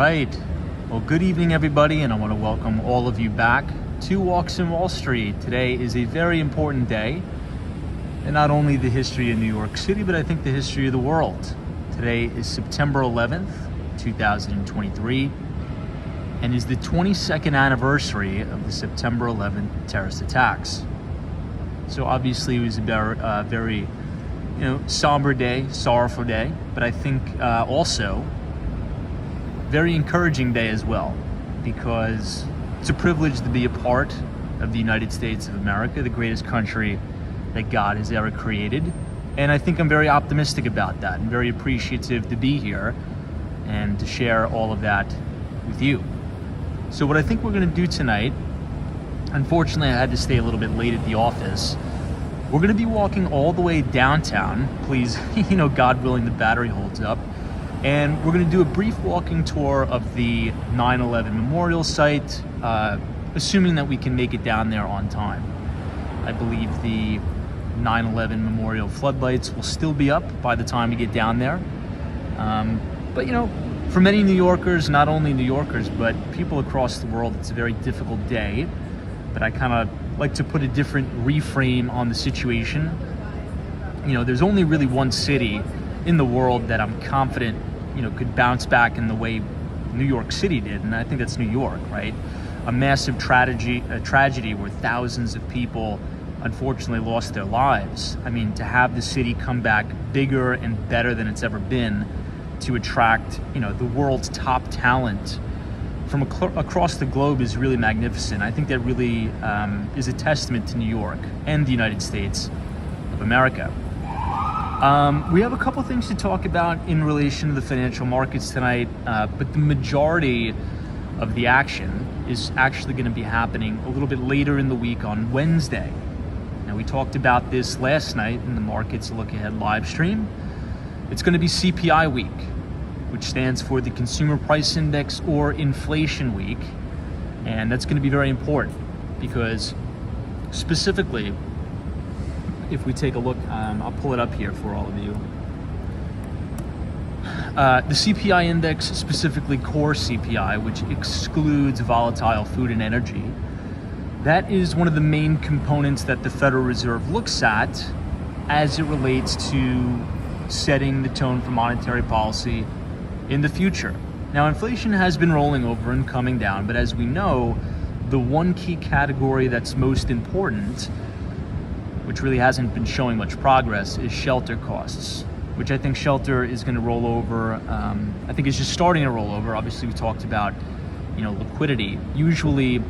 right. Well, good evening, everybody, and I want to welcome all of you back to Walks in Wall Street. Today is a very important day, and not only the history of New York City, but I think the history of the world. Today is September 11th, 2023, and is the 22nd anniversary of the September 11th terrorist attacks. So obviously it was a very somber day, sorrowful day, but I think also very encouraging day as well, because it's a privilege to be a part of the United States of America, the greatest country that God has ever created. And I think I'm very optimistic about that and very appreciative to be here and to share all of that with you. So what I think we're going to do tonight, unfortunately I had to stay a little bit late at the office. We're going to be walking all the way downtown. Please, God willing, the battery holds up. And we're going to do a brief walking tour of the 9/11 memorial site, assuming that we can make it down there on time. I believe the 9/11 memorial floodlights will still be up by the time we get down there. But for many New Yorkers, not only New Yorkers, but people across the world, it's a very difficult day. But I kind of like to put a different reframe on the situation. There's only really one city in the world that I'm confident could bounce back in the way New York City did, and I think that's New York, right? A massive tragedy where thousands of people unfortunately lost their lives. I mean, to have the city come back bigger and better than it's ever been, to attract the world's top talent from across the globe is really magnificent. I think that really is a testament to New York and the United States of America. We have a couple things to talk about in relation to the financial markets tonight, but the majority of the action is actually going to be happening a little bit later in the week on Wednesday. Now, we talked about this last night in the Markets Look Ahead live stream. It's going to be CPI week, which stands for the Consumer Price Index or Inflation Week. And that's going to be very important because specifically, if we take a look, I'll pull it up here for all of you. The CPI index, specifically core CPI, which excludes volatile food and energy, that is one of the main components that the Federal Reserve looks at as it relates to setting the tone for monetary policy in the future. Now, inflation has been rolling over and coming down, but as we know, the one key category that's most important, which really hasn't been showing much progress, is shelter costs, which I think shelter is going to roll over. I think it's just starting to roll over. Obviously, we talked about, liquidity. Usually,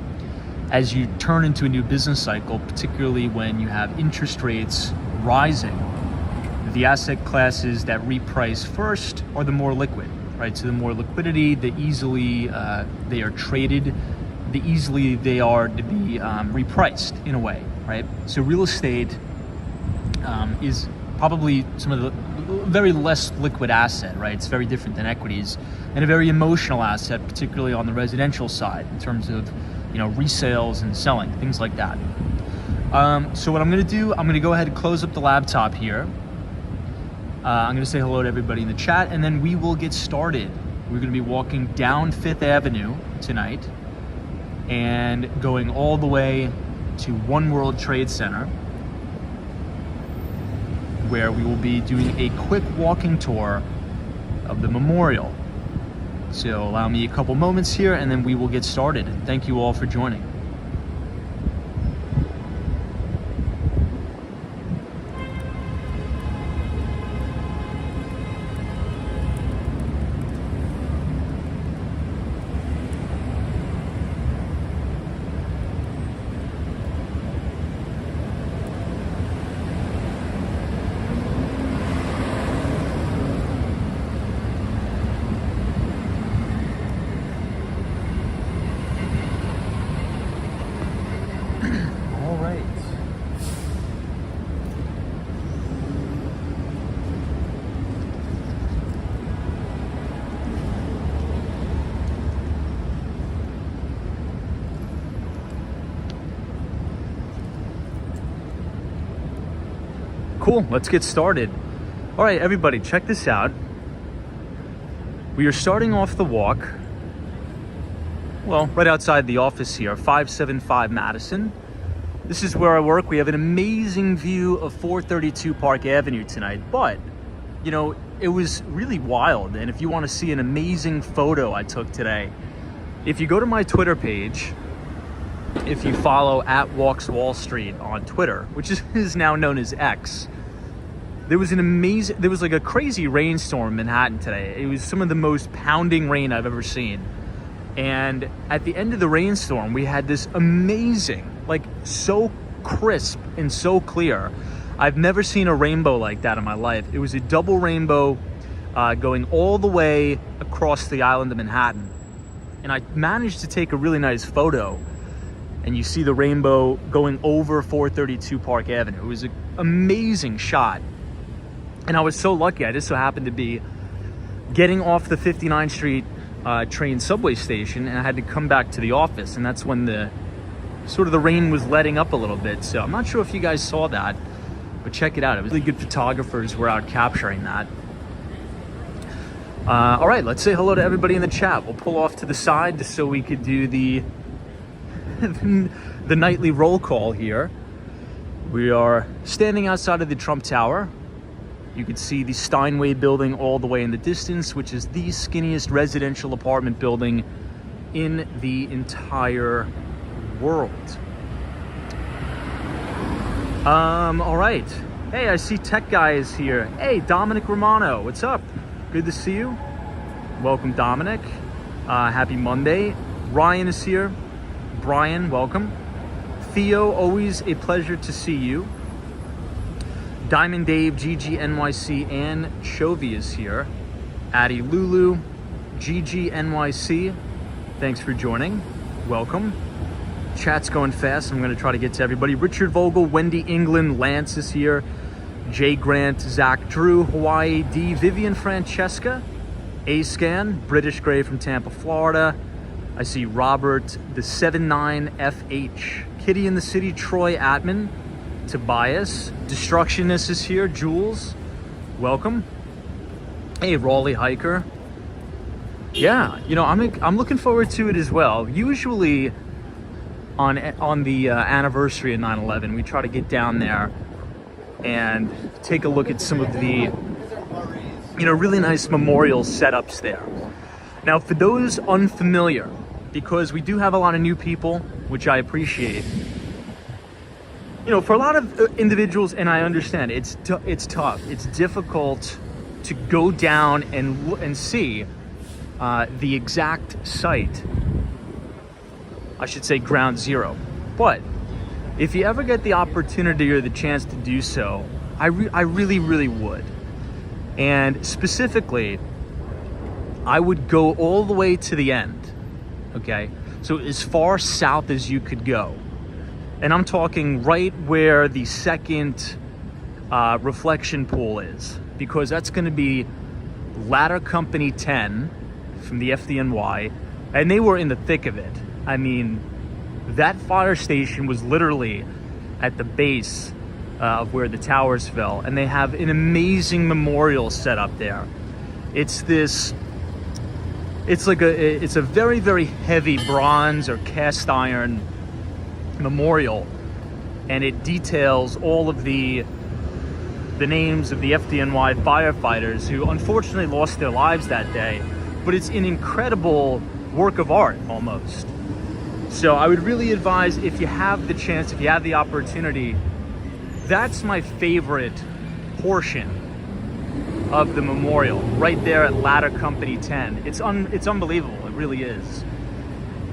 as you turn into a new business cycle, particularly when you have interest rates rising, the asset classes that reprice first are the more liquid, right? So the more liquidity, the easily they are traded, the easily they are to be repriced in a way, right? So real estate is probably some of the very less liquid asset, right? It's very different than equities, and a very emotional asset, particularly on the residential side in terms of resales and selling, things like that. So what I'm going to do, I'm going to go ahead and close up the laptop here. I'm going to say hello to everybody in the chat, and then we will get started. We're going to be walking down Fifth Avenue tonight and going all the way to One World Trade Center, where we will be doing a quick walking tour of the memorial. So allow me a couple moments here, and then we will get started. Thank you all for joining. Cool, let's get started. All right, everybody, check this out. We are starting off the walk well, right outside the office here, 575 Madison. This is where I work. We have an amazing view of 432 Park Avenue tonight, but, you know, it was really wild. And if you want to see an amazing photo I took today, if you go to my Twitter page, if you follow @WalksWallStreet on Twitter, which is now known as X, there was like a crazy rainstorm in Manhattan today. It was some of the most pounding rain I've ever seen. And at the end of the rainstorm, we had this amazing, like so crisp and so clear. I've never seen a rainbow like that in my life. It was a double rainbow going all the way across the island of Manhattan. And I managed to take a really nice photo. And you see the rainbow going over 432 Park Avenue. It was an amazing shot. And I was so lucky. I just so happened to be getting off the 59th Street train subway station, and I had to come back to the office. And that's when the rain was letting up a little bit. So I'm not sure if you guys saw that, but check it out. It was really good photographers were out capturing that. All right, let's say hello to everybody in the chat. We'll pull off to the side just so we could do the nightly roll call here. We are standing outside of the Trump Tower. You can see the Steinway building all the way in the distance, which is the skinniest residential apartment building in the entire world. All right. Hey, I see Tech Guy is here. Hey, Dominic Romano, what's up? Good to see you. Welcome, Dominic. Happy Monday. Ryan is here. Brian, welcome. Theo, always a pleasure to see you. Diamond Dave, GG NYC, and Chovy is here. Addie Lulu, GG NYC, thanks for joining. Welcome. Chat's going fast. I'm going to try to get to everybody. Richard Vogel, Wendy England, Lance is here. Jay Grant, Zach Drew, Hawaii D, Vivian Francesca, A-Scan, British Gray from Tampa, Florida. I see Robert, the 79FH, Kitty in the City, Troy Atman, Tobias, Destructionist is here, Jules, welcome. Hey, Raleigh Hiker. Yeah, you know, I'm looking forward to it as well. Usually on the anniversary of 9/11, we try to get down there and take a look at some of the, you know, really nice memorial setups there. Now, for those unfamiliar, because we do have a lot of new people, which I appreciate. You know, for a lot of individuals, and I understand, it's tough. It's difficult to go down and see the exact site. I should say ground zero. But if you ever get the opportunity or the chance to do so, I really, really would. And specifically, I would go all the way to the end, okay? So as far south as you could go. And I'm talking right where the second reflection pool is, because that's gonna be Ladder Company 10 from the FDNY, and they were in the thick of it. I mean, that fire station was literally at the base of where the towers fell, and they have an amazing memorial set up there. It's a very, very heavy bronze or cast iron memorial, and it details all of the names of the FDNY firefighters who unfortunately lost their lives that day. But it's an incredible work of art almost. So I would really advise, if you have the chance, if you have the opportunity, that's my favorite portion of the memorial, right there at Ladder Company 10. It's unbelievable, it really is.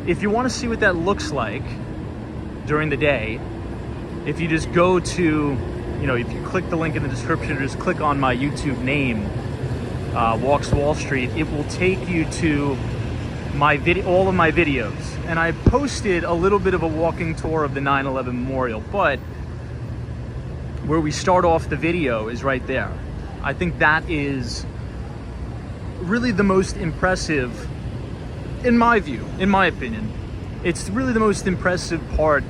If you want to see what that looks like during the day, if you just go to, you know, if you click the link in the description or just click on my YouTube name, Walks Wall Street, it will take you to all of my videos. And I posted a little bit of a walking tour of the 9/11 memorial, but where we start off the video is right there. I think that is really the most impressive, in my view, in my opinion. It's really the most impressive part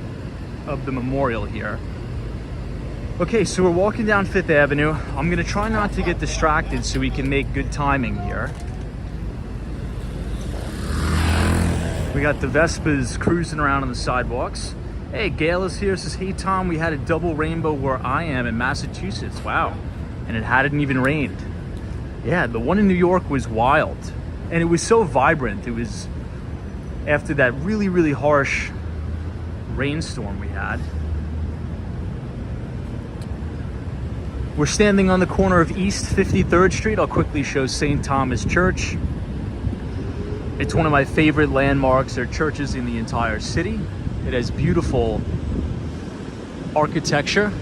of the memorial here. Okay, so we're walking down Fifth Avenue. I'm gonna try not to get distracted so we can make good timing here. We got the Vespas cruising around on the sidewalks. Hey, Gail is here, says, hey Tom, we had a double rainbow where I am in Massachusetts. Wow. And it hadn't even rained. Yeah, the one in New York was wild. And it was so vibrant. It was after that really, really harsh rainstorm we had. We're standing on the corner of East 53rd Street. I'll quickly show St. Thomas Church. It's one of my favorite landmarks or churches in the entire city. It has beautiful architecture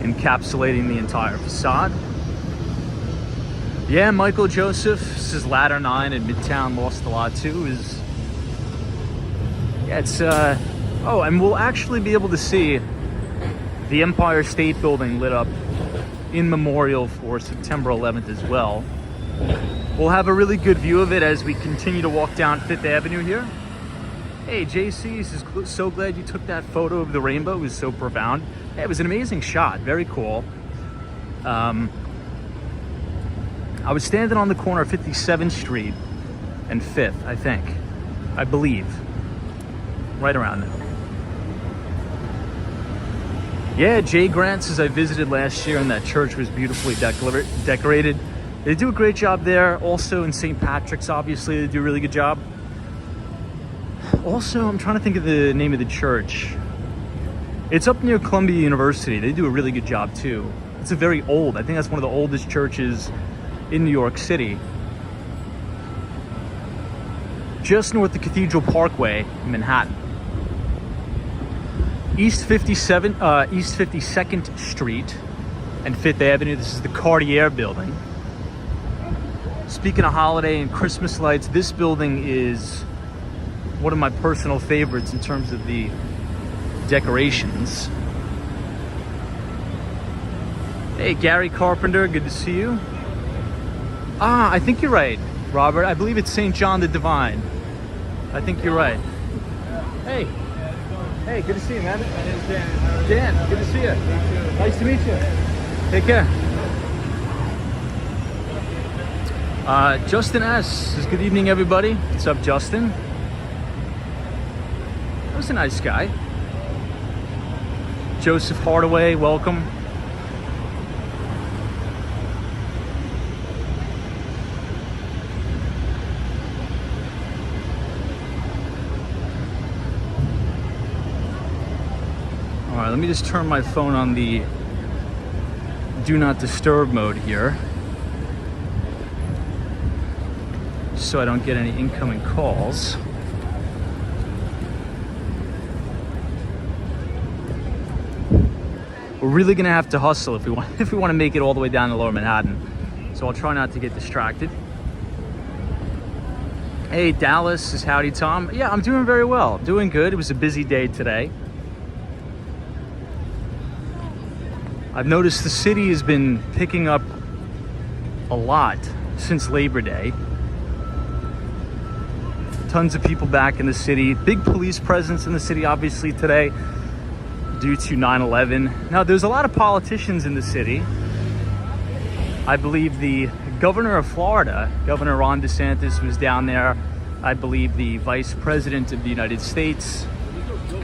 encapsulating the entire facade. Yeah, Michael Joseph says Ladder 9 in Midtown lost a lot too. Oh, and we'll actually be able to see the Empire State Building lit up in memorial for September 11th as well. We'll have a really good view of it as we continue to walk down Fifth Avenue here. Hey, JC, is so glad you took that photo of the rainbow. It was so profound. Hey, it was an amazing shot. Very cool. I was standing on the corner of 57th Street and 5th, I believe. Right around there. Yeah, Jay Grant says I visited last year and that church was beautifully decorated. They do a great job there. Also in St. Patrick's, obviously, they do a really good job. Also, I'm trying to think of the name of the church. It's up near Columbia University. They do a really good job too. It's a very old, I think that's one of the oldest churches in New York City. Just north of Cathedral Parkway in Manhattan. East 52nd Street and 5th Avenue. This is the Cartier building. Speaking of holiday and Christmas lights, this building is one of my personal favorites in terms of the decorations. Hey, Gary Carpenter, good to see you. I think you're right, Robert. I believe it's St. John the Divine. I think you're right. Hey. Hey, good to see you, man. My name's Dan. Dan, good to see you. Nice to meet you. Take care. Justin S. says, good evening, everybody. What's up, Justin? That was a nice guy. Joseph Hardaway, welcome. All right, let me just turn my phone on the do not disturb mode here so I don't get any incoming calls. We're really gonna have to hustle if we want to make it all the way down to Lower Manhattan. So I'll try not to get distracted. Hey, Dallas says howdy, Tom. Yeah, I'm doing very well. Doing good. It was a busy day today. I've noticed the city has been picking up a lot since Labor Day. Tons of people back in the city. Big police presence in the city, obviously, today due to 9/11. Now, there's a lot of politicians in the city. I believe the governor of Florida, Governor Ron DeSantis, was down there. I believe the Vice President of the United States,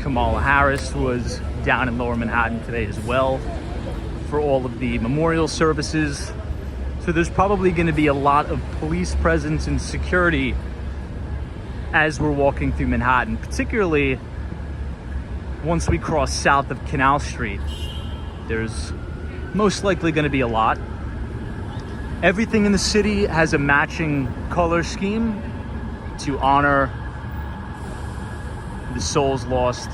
Kamala Harris, was down in Lower Manhattan today as well for all of the memorial services. So there's probably going to be a lot of police presence and security as we're walking through Manhattan, particularly once we cross south of Canal Street. There's most likely going to be a lot. Everything in the city has a matching color scheme to honor the souls lost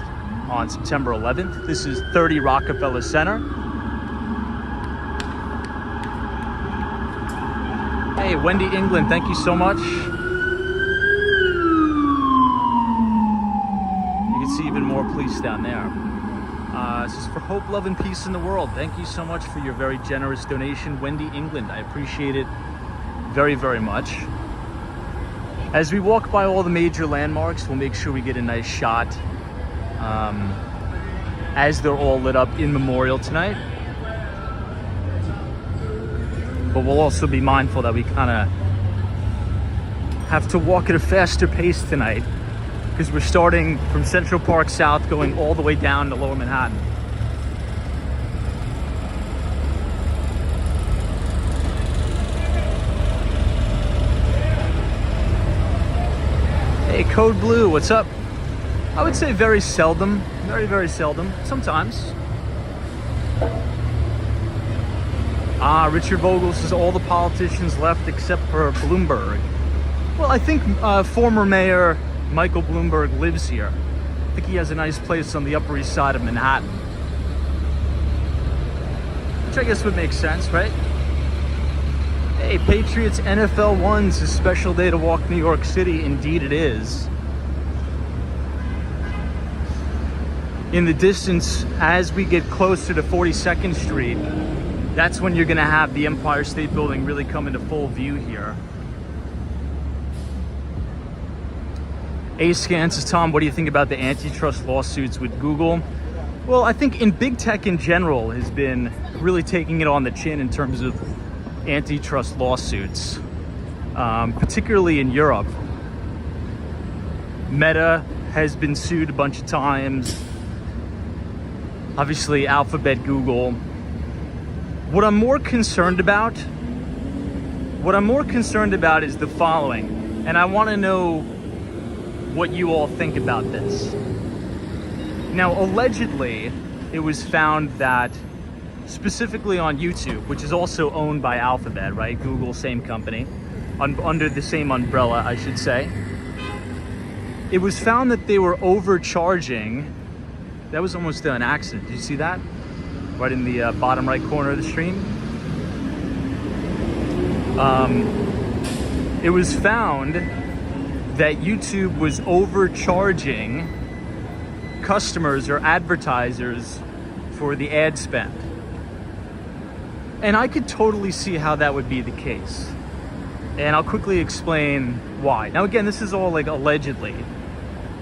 on September 11th. This is 30 Rockefeller Center. Hey, Wendy England, thank you so much. You can see even more police down there. This is for hope, love, and peace in the world. Thank you so much for your very generous donation, Wendy England. I appreciate it very, very much. As we walk by all the major landmarks, we'll make sure we get a nice shot as they're all lit up in memorial tonight. But we'll also be mindful that we kind of have to walk at a faster pace tonight because we're starting from Central Park South going all the way down to Lower Manhattan. Hey, Code Blue, what's up? I would say very seldom, very seldom, sometimes. Richard Vogel says all the politicians left except for Bloomberg. Well, I think former Mayor Michael Bloomberg lives here. I think he has a nice place on the Upper East Side of Manhattan. Which I guess would make sense, right? Hey, Patriots NFL 1's a special day to walk New York City. Indeed it is. In the distance, as we get closer to 42nd Street, that's when you're gonna have the Empire State Building really come into full view here. A-Scan says, Tom, what do you think about the antitrust lawsuits with Google? Well, I think in big tech in general has been really taking it on the chin in terms of antitrust lawsuits, particularly in Europe. Meta has been sued a bunch of times. Obviously, Alphabet, Google. What I'm more concerned about is the following, and I want to know what you all think about this. Now, allegedly, it was found that specifically on YouTube, which is also owned by Alphabet, right? Google, same company, under the same umbrella, I should say. It was found that they were overcharging. That was almost an accident. Did you see that? Right in the bottom right corner of the stream. It was found that YouTube was overcharging customers or advertisers for the ad spend. And I could totally see how that would be the case. And I'll quickly explain why. Now again, this is all like allegedly,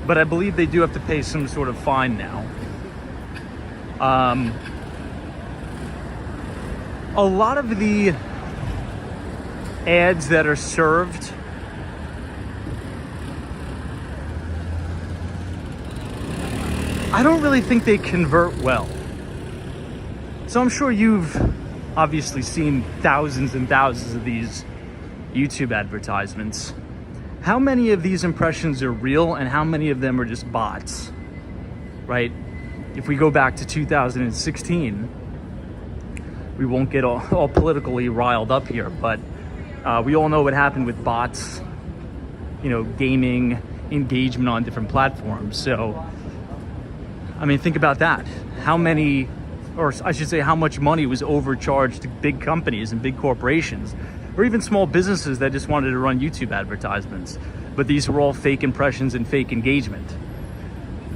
but I believe they do have to pay some sort of fine now. A lot of the ads that are served I don't really think they convert well. So I'm sure you've obviously seen thousands and thousands of these YouTube advertisements. How many of these impressions are real and how many of them are just bots, right? If we go back to 2016, we won't get all politically riled up here, but we all know what happened with bots, you know, gaming engagement on different platforms. So, I mean, think about that. How many, or I should say, how much money was overcharged to big companies and big corporations, or even small businesses that just wanted to run YouTube advertisements. But these were all fake impressions and fake engagement.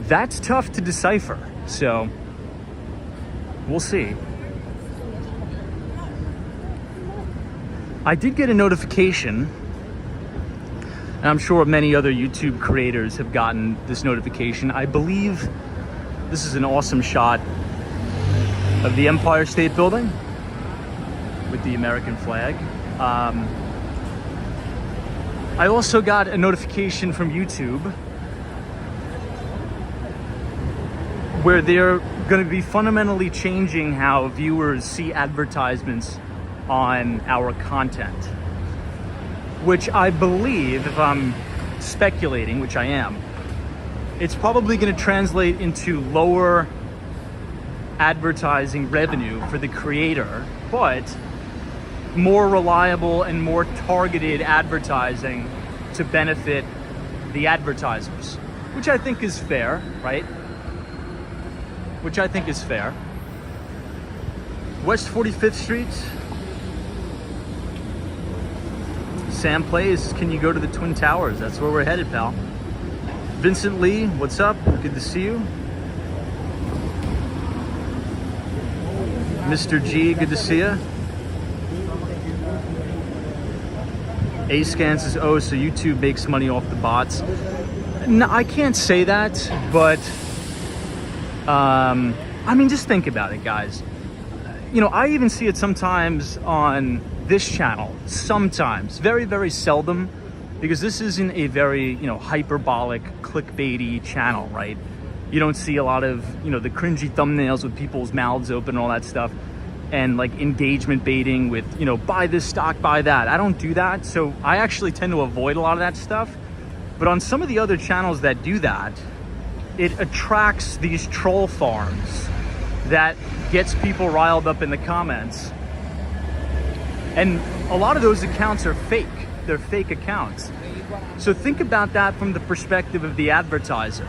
That's tough to decipher. So, we'll see. I did get a notification, and I'm sure many other YouTube creators have gotten this notification. I believe this is an awesome shot of the Empire State Building with the American flag. I also got a notification from YouTube where they're going to be fundamentally changing how viewers see advertisements on our content, which I believe, if I'm speculating, which I am, it's probably going to translate into lower advertising revenue for the creator, but more reliable and more targeted advertising to benefit the advertisers, which I think is fair, right? Which I think is fair. West 45th Street. Sam plays, can you go to the Twin Towers? That's where we're headed, pal. Vincent Lee, what's up? Good to see you. Mr. G, good to see you. A-Scan says, oh, so YouTube makes money off the bots. No, I can't say that, but I mean, just think about it, guys. You know, I even see it sometimes on this channel, sometimes, very, very seldom, because this isn't a very, hyperbolic, clickbaity channel, right? You don't see a lot of, the cringy thumbnails with people's mouths open and all that stuff, and like engagement baiting with, buy this stock, buy that. I don't do that. So I actually tend to avoid a lot of that stuff. But on some of the other channels that do that, it attracts these troll farms that gets people riled up in the comments. And a lot of those accounts are fake. They're fake accounts. So think about that from the perspective of the advertiser.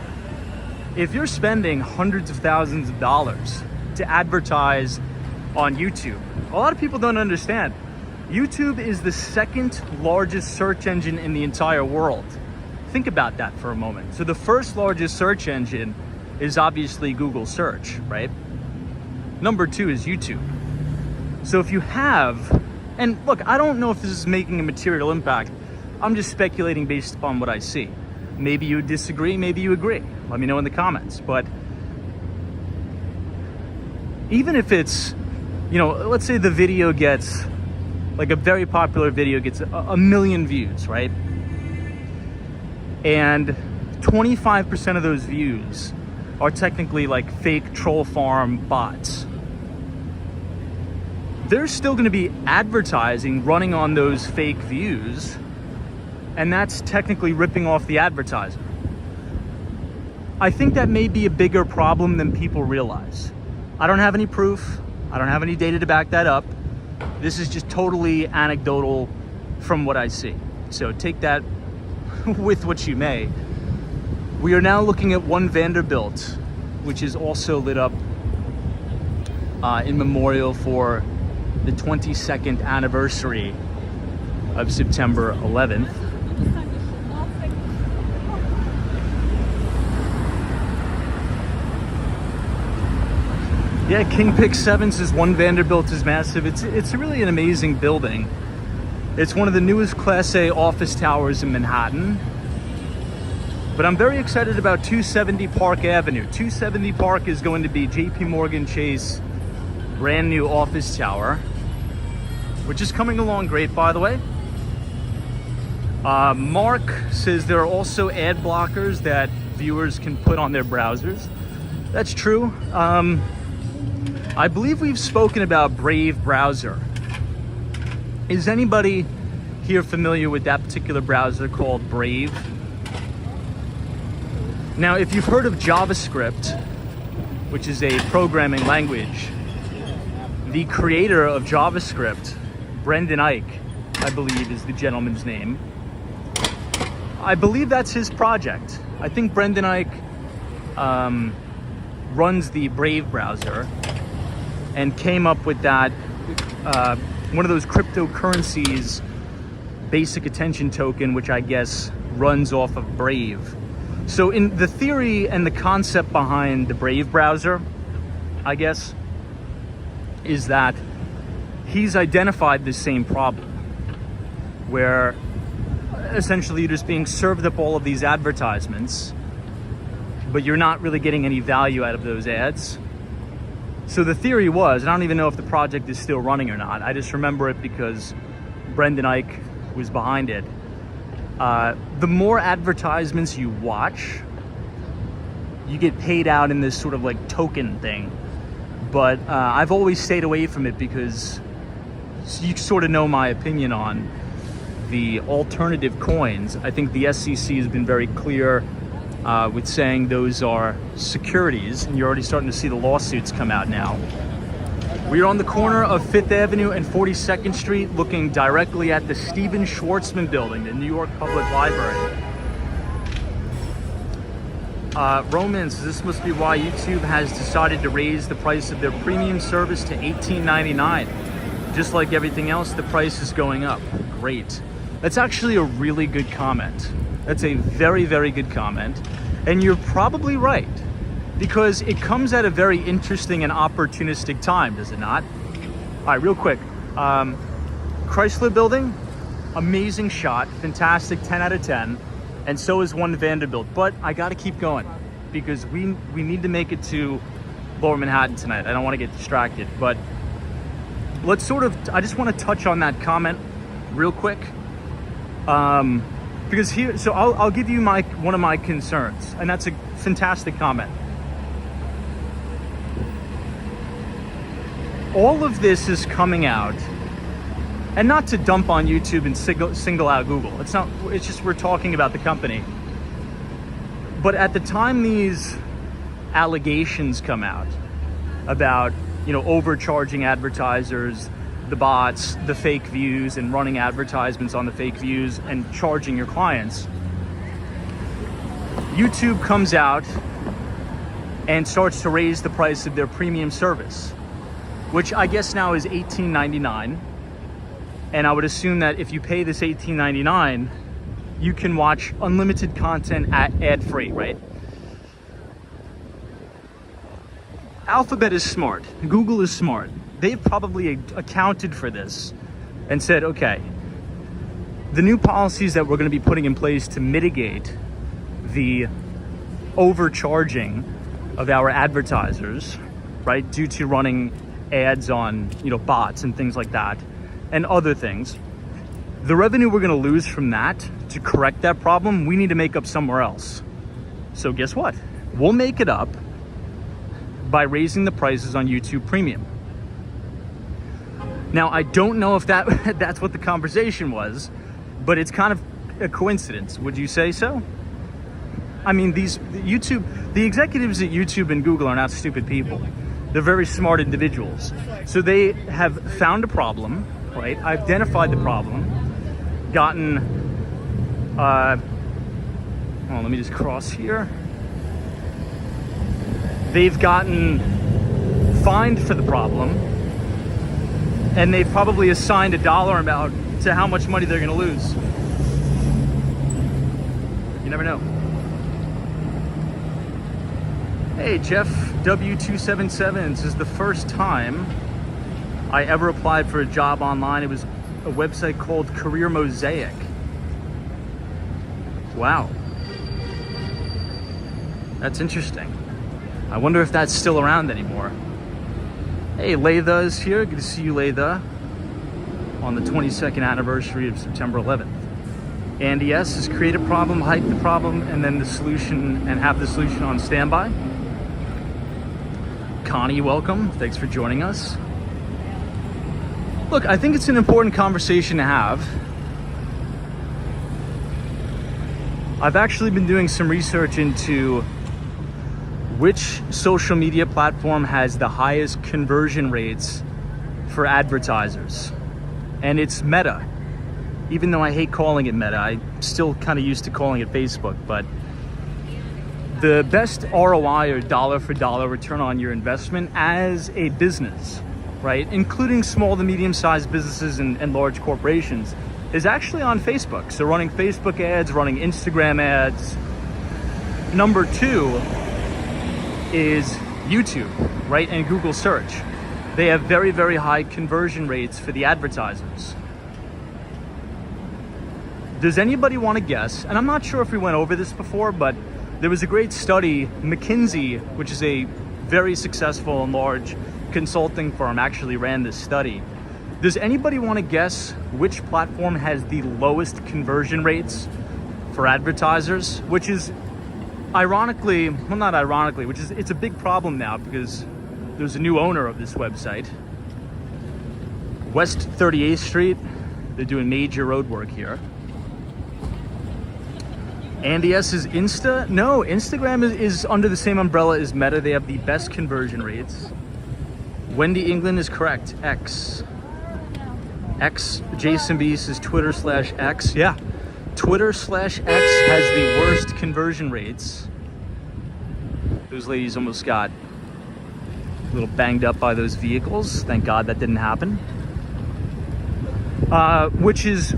If you're spending hundreds of thousands of dollars to advertise on YouTube, a lot of people don't understand. YouTube is the second largest search engine in the entire world. Think about that for a moment. So the first largest search engine is obviously Google search, right? Number 2 is YouTube. So if you have, and look, I don't know if this is making a material impact. I'm just speculating based upon what I see. Maybe you disagree, maybe you agree. Let me know in the comments. But even if it's, let's say the video gets, like a very popular video gets a million views, right? And 25% of those views are technically like fake troll farm bots. There's still going to be advertising running on those fake views, and that's technically ripping off the advertiser. I think that may be a bigger problem than people realize. I don't have any proof. I don't have any data to back that up. This is just totally anecdotal from what I see. So take that with what you may. We are now looking at 1 Vanderbilt, which is also lit up in memorial for the 22nd anniversary of September 11th. Yeah, King Pick 7 says 1 Vanderbilt is massive. It's really an amazing building. It's one of the newest Class A office towers in Manhattan. But I'm very excited about 270 Park Avenue. 270 Park is going to be JP Morgan Chase brand new office tower, which is coming along great, by the way. Mark says there are also ad blockers that viewers can put on their browsers. That's true. I believe we've spoken about Brave browser. Is anybody here familiar with that particular browser called Brave? Now, if you've heard of JavaScript, which is a programming language, the creator of JavaScript, Brendan Eich, I believe is the gentleman's name. I believe that's his project. I think Brendan Eich runs the Brave browser and came up with that, one of those cryptocurrencies, basic attention token, which I guess runs off of Brave. So in the theory and the concept behind the Brave browser, I guess, is that he's identified the same problem where essentially you're just being served up all of these advertisements, but you're not really getting any value out of those ads. So the theory was, and I don't even know if the project is still running or not, I just remember it because Brendan Eich was behind it. The more advertisements you watch, you get paid out in this sort of like token thing. But I've always stayed away from it because you sort of know my opinion on the alternative coins. I think the SEC has been very clear with saying those are securities, and you're already starting to see the lawsuits come out now. We are on the corner of 5th Avenue and 42nd Street, looking directly at the Stephen Schwarzman building, the New York Public Library. Romans, this must be why YouTube has decided to raise the price of their premium service to $18.99. Just like everything else, the price is going up. Great. That's actually a really good comment. That's a very, very good comment. And you're probably right, because it comes at a very interesting and opportunistic time, does it not? All right, real quick. Chrysler Building, amazing shot, fantastic, 10 out of 10. And so is 1 Vanderbilt. But I gotta keep going because we need to make it to Lower Manhattan tonight. I don't wanna get distracted, but let's I just wanna touch on that comment real quick. Because here, so I'll give you one of my concerns, and that's a fantastic comment. All of this is coming out, and not to dump on YouTube and single out Google. It's not, it's just we're talking about the company. But at the time these allegations come out about, you know, overcharging advertisers, the bots, the fake views, and running advertisements on the fake views and charging your clients, YouTube comes out and starts to raise the price of their premium service, which I guess now is $18.99. And I would assume that if you pay this $18.99, you can watch unlimited content at ad-free, right? Alphabet is smart. Google is smart. They've probably accounted for this and said, okay, the new policies that we're going to be putting in place to mitigate the overcharging of our advertisers, right, due to running ads on, you know, bots and things like that, and other things, the revenue we're going to lose from that, to correct that problem, we need to make up somewhere else. So guess what? We'll make it up by raising the prices on YouTube Premium. Now, I don't know if that's what the conversation was, but it's kind of a coincidence. Would you say so? I mean, the executives at YouTube and Google are not stupid people. They're very smart individuals. So they have found a problem, right? Identified the problem, gotten, let me just cross here. They've gotten fined for the problem, and they've probably assigned a dollar amount to how much money they're gonna lose. You never know. Hey, Jeff W277, this is the first time I ever applied for a job online. It was a website called Career Mosaic. Wow. That's interesting. I wonder if that's still around anymore. Hey, Laytha is here. Good to see you, Laytha, on the 22nd anniversary of September 11th. Andy S is create a problem, hype the problem, and then the solution, and have the solution on standby. Connie, welcome. Thanks for joining us. Look, I think it's an important conversation to have. I've actually been doing some research into which social media platform has the highest conversion rates for advertisers. And it's Meta. Even though I hate calling it Meta, I'm still kind of used to calling it Facebook, but the best ROI, or dollar for dollar return on your investment as a business, right, including small to medium-sized businesses and large corporations, is actually on Facebook. So running Facebook ads, running Instagram ads. Number two is YouTube, right, and Google search. They have very, very high conversion rates for the advertisers. Does anybody want to guess? And I'm not sure if we went over this before, but there was a great study. McKinsey, which is a very successful and large consulting firm, actually ran this study. Does anybody want to guess which platform has the lowest conversion rates for advertisers? Which is ironically, well, not ironically, which is, it's a big problem now because there's a new owner of this website. West 38th Street, they're doing major road work here. Andy S is Insta? No, Instagram is under the same umbrella as Meta. They have the best conversion rates. Wendy England is correct. X. Jason B says Twitter/X. Yeah, Twitter/X has the worst conversion rates. Those ladies almost got a little banged up by those vehicles. Thank God that didn't happen. Which is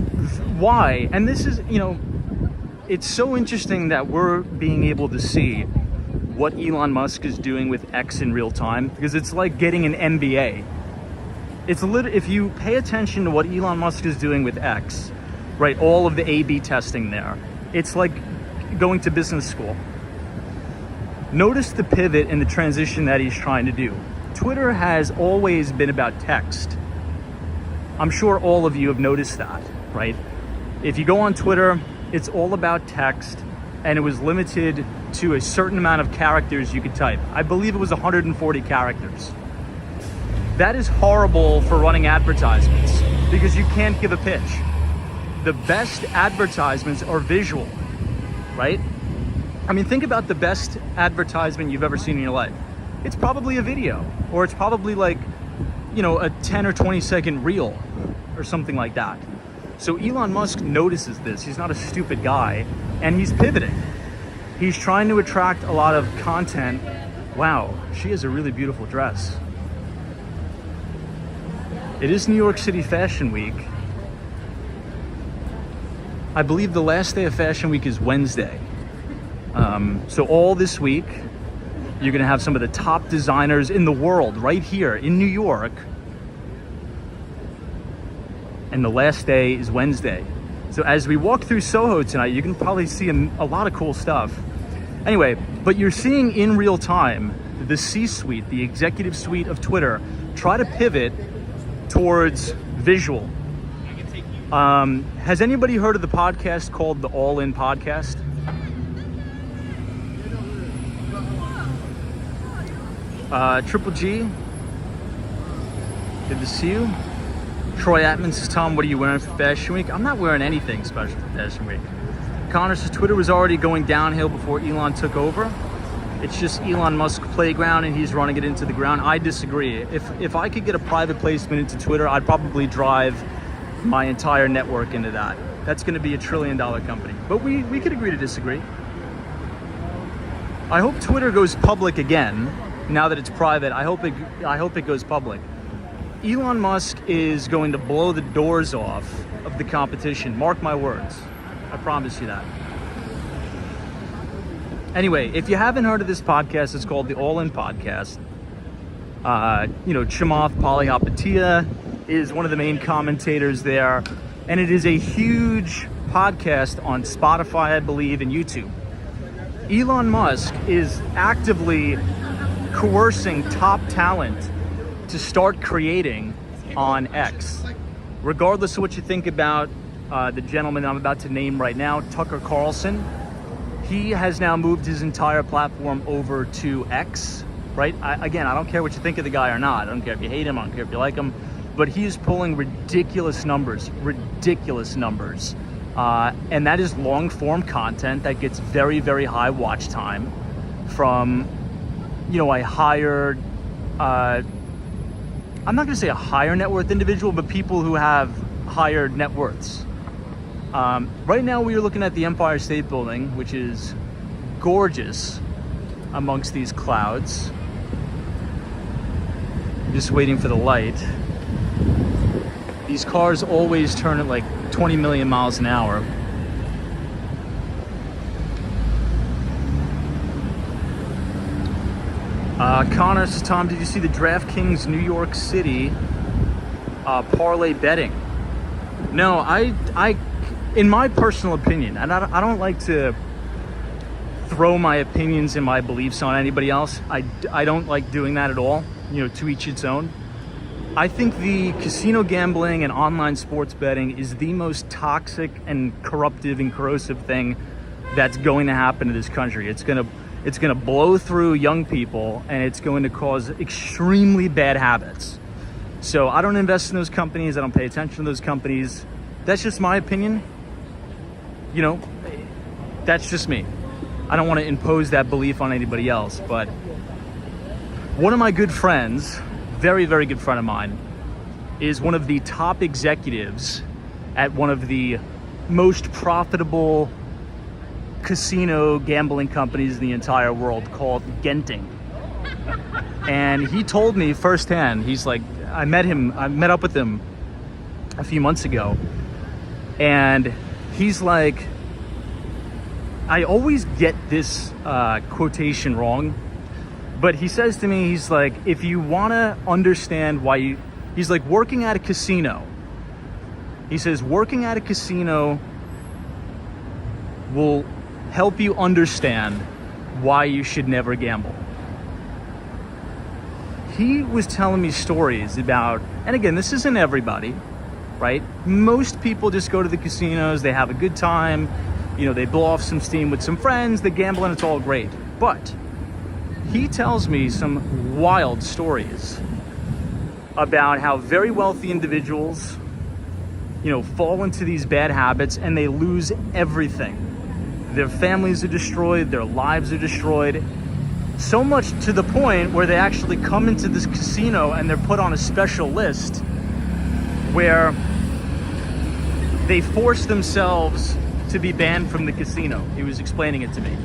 why, and this is, you know, it's so interesting that we're being able to see what Elon Musk is doing with X in real time, because it's like getting an MBA. It's a little, if you pay attention to what Elon Musk is doing with X, right, all of the A/B testing there, it's like going to business school. Notice the pivot and the transition that he's trying to do. Twitter has always been about text. I'm sure all of you have noticed that, right? If you go on Twitter, It's all about text, and it was limited to a certain amount of characters you could type. I believe it was 140 characters. That is horrible for running advertisements because you can't give a pitch. The best advertisements are visual, right? I mean, think about the best advertisement you've ever seen in your life. It's probably a video, or it's probably like, you know, a 10 or 20 second reel or something like that. So Elon Musk notices this. He's not a stupid guy, and he's pivoting. He's trying to attract a lot of content. Wow, she has a really beautiful dress. It is New York City Fashion Week. I believe the last day of Fashion Week is Wednesday. So all this week, you're gonna have some of the top designers in the world right here in New York. And the last day is Wednesday. So as we walk through SoHo tonight, you can probably see a lot of cool stuff. Anyway, but you're seeing in real time the C-suite, the executive suite of Twitter, try to pivot towards visual. Has anybody heard of the podcast called the All In Podcast? Triple G, good to see you. Troy Atman says, Tom, what are you wearing for Fashion Week? I'm not wearing anything special for Fashion Week. Connor says, Twitter was already going downhill before Elon took over. It's just Elon Musk's playground and he's running it into the ground. I disagree. If I could get a private placement into Twitter, I'd probably drive my entire network into that. That's going to be $1 trillion company. But we could agree to disagree. I hope Twitter goes public again. Now that it's private, I hope it goes public. Elon Musk is going to blow the doors off of the competition. Mark my words. I promise you that. Anyway, if you haven't heard of this podcast, it's called the All In Podcast. Chamath Palihapitiya is one of the main commentators there. And it is a huge podcast on Spotify, I believe, and YouTube. Elon Musk is actively coercing top talent to start creating on X. Regardless of what you think about the gentleman I'm about to name right now, Tucker Carlson, he has now moved his entire platform over to X, right? I don't care what you think of the guy or not. I don't care if you hate him, I don't care if you like him, but he is pulling ridiculous numbers. And that is long form content that gets very, very high watch time from, a higher, I'm not gonna say a higher net worth individual, but people who have higher net worths. Right now we are looking at the Empire State Building, which is gorgeous amongst these clouds. I'm just waiting for the light. These cars always turn at like 20 million miles an hour. Connor says, Tom, did you see the DraftKings New York City parlay betting? No, I, in my personal opinion, and I don't like to throw my opinions and my beliefs on anybody else. I don't like doing that at all. To each its own. I think the casino gambling and online sports betting is the most toxic and corruptive and corrosive thing that's going to happen to this country. It's gonna blow through young people, and it's going to cause extremely bad habits. So I don't invest in those companies. I don't pay attention to those companies. That's just my opinion. That's just me. I don't want to impose that belief on anybody else, but one of my good friends, very, very good friend of mine, is one of the top executives at one of the most profitable casino gambling companies in the entire world, called Genting. And he told me firsthand, he's like, I met up with him a few months ago, and he's like, I always get this quotation wrong, but he says to me, he's like, if you want to understand why he's like, working at a casino, he says, working at a casino will help you understand why you should never gamble. He was telling me stories about, and again, this isn't everybody, right? Most people just go to the casinos, they have a good time, You know, they blow off some steam with some friends, they gamble, and it's all great. But he tells me some wild stories about how very wealthy individuals, you know, fall into these bad habits and they lose everything. Their families are destroyed, their lives are destroyed. So much to the point where they actually come into this casino and they're put on a special list where they force themselves to be banned from the casino. He was explaining it to me.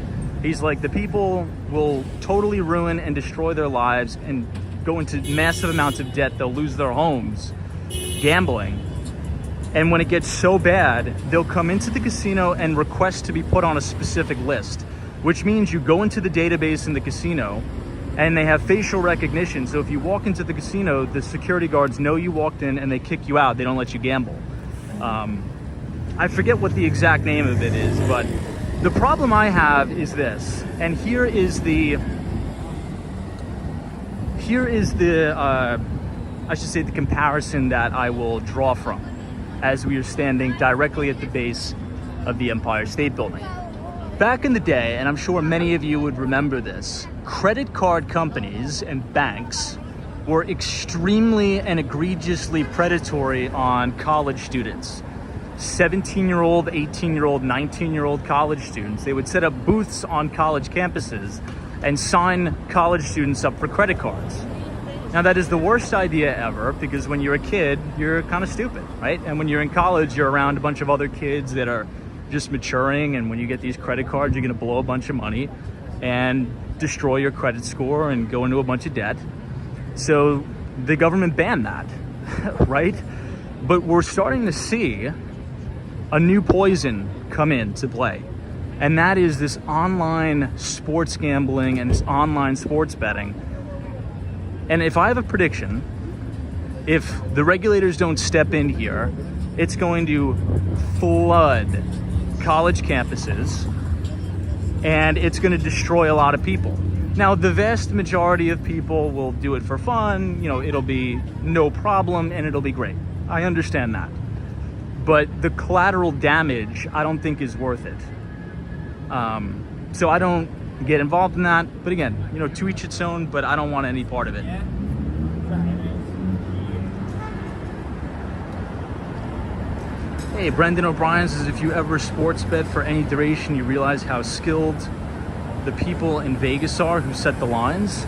He's like, the people will totally ruin and destroy their lives and go into massive amounts of debt. They'll lose their homes gambling. And when it gets so bad, they'll come into the casino and request to be put on a specific list, which means you go into the database in the casino and they have facial recognition. So if you walk into the casino, the security guards know you walked in and they kick you out. They don't let you gamble. I forget what the exact name of it is, but the problem I have is this, and here is the I should say the comparison that I will draw from as we are standing directly at the base of the Empire State Building. Back in the day, and I'm sure many of you would remember this, credit card companies and banks were extremely and egregiously predatory on college students. 17-year-old, 18-year-old, 19-year-old college students. They would set up booths on college campuses and sign college students up for credit cards. Now that is the worst idea ever, because when you're a kid, you're kind of stupid, right? And when you're in college, you're around a bunch of other kids that are just maturing, and when you get these credit cards, you're gonna blow a bunch of money and destroy your credit score and go into a bunch of debt. So the government banned that, right? But we're starting to see a new poison come into play, and that is this online sports gambling and this online sports betting. And if I have a prediction, if the regulators don't step in here, it's going to flood college campuses and it's going to destroy a lot of people. Now, the vast majority of people will do it for fun, you know, it'll be no problem and it'll be great. I understand that. But the collateral damage, I don't think is worth it. So I don't get involved in that. But again, you know, to each its own, but I don't want any part of it. Hey, Brendan O'Brien says, if you ever sports bet for any duration, you realize how skilled the people in Vegas are who set the lines.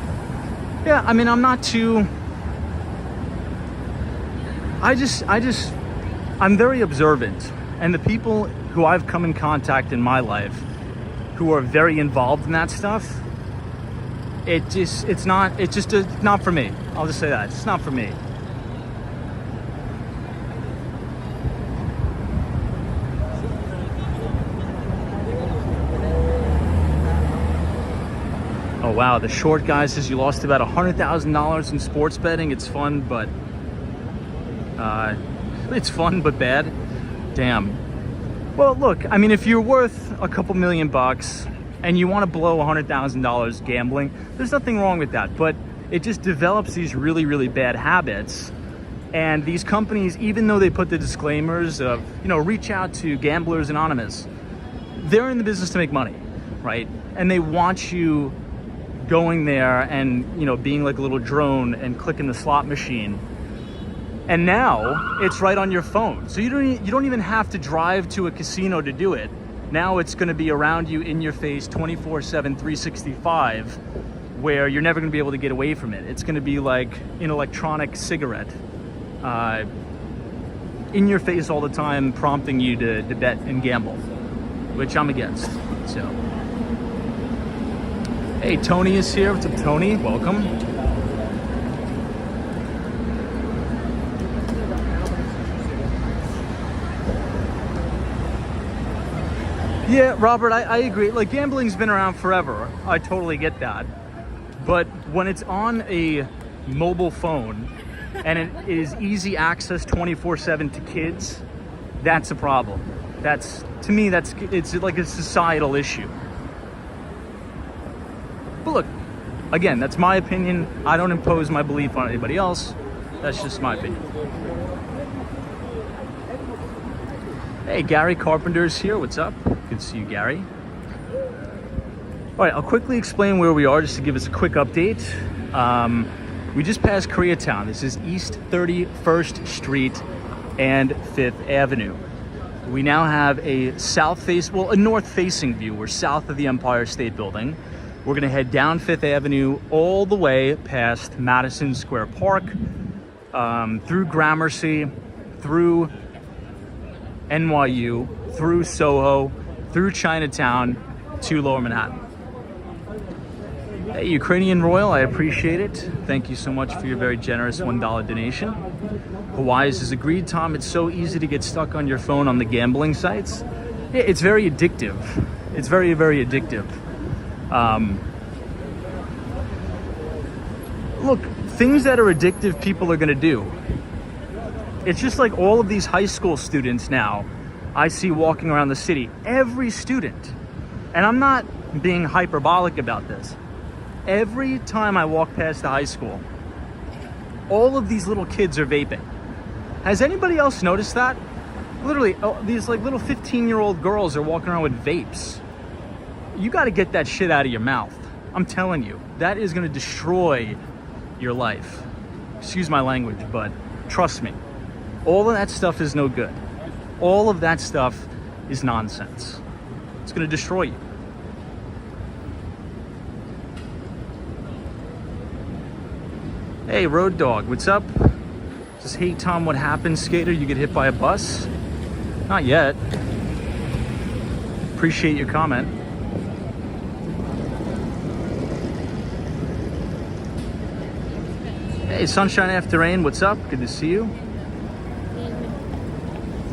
Yeah, I mean, I'm not too... I'm very observant, and the people who I've come in contact in my life who are very involved in that stuff, it's not for me. I'll just say that. It's not for me. Oh wow, the short guy says you lost about $100,000 in sports betting. It's fun, but bad. Damn. Well, look, I mean, if you're worth a couple million bucks and you want to blow $100,000 gambling, there's nothing wrong with that. But it just develops these really, really bad habits. And these companies, even though they put the disclaimers of, you know, reach out to Gamblers Anonymous, they're in the business to make money, right? And they want you going there and, you know, being like a little drone and clicking the slot machine. And now it's right on your phone. So you don't even have to drive to a casino to do it. Now it's going to be around you, in your face, 24/7, 365, where you're never going to be able to get away from it. It's going to be like an electronic cigarette, in your face all the time, prompting you to bet and gamble, which I'm against. So, hey, Tony is here. What's up, Tony? Welcome. Yeah, Robert, I agree. Like, gambling's been around forever. I totally get that. But when it's on a mobile phone and it is easy access 24/7 to kids, that's a problem. To me, it's like a societal issue. But look, again, that's my opinion. I don't impose my belief on anybody else. That's just my opinion. Hey, Gary Carpenter's here. What's up? Good to see you, Gary. All right, I'll quickly explain where we are just to give us a quick update. We just passed Koreatown. This is East 31st Street and 5th Avenue. We now have a a north-facing view. We're south of the Empire State Building. We're gonna head down 5th Avenue all the way past Madison Square Park, through Gramercy, through NYU, through SoHo, through Chinatown, to Lower Manhattan. Hey, Ukrainian Royal, I appreciate it. Thank you so much for your very generous $1 donation. Hawaii's has agreed, Tom. It's so easy to get stuck on your phone on the gambling sites. Yeah, it's very addictive. It's very, very addictive. Look, things that are addictive, people are gonna do. It's just like all of these high school students now I see walking around the city. Every student, and I'm not being hyperbolic about this, every time I walk past the high school, all of these little kids are vaping. Has anybody else noticed that? Literally, these like little 15-year-old girls are walking around with vapes. You got to get that shit out of your mouth. I'm telling you, that is going to destroy your life. Excuse my language, but trust me, all of that stuff is no good. All of that stuff is nonsense. It's going to destroy you. Hey, Road Dog, what's up? Says, hey, Tom, what happened, skater? You get hit by a bus? Not yet. Appreciate your comment. Hey, Sunshine After Rain, what's up? Good to see you.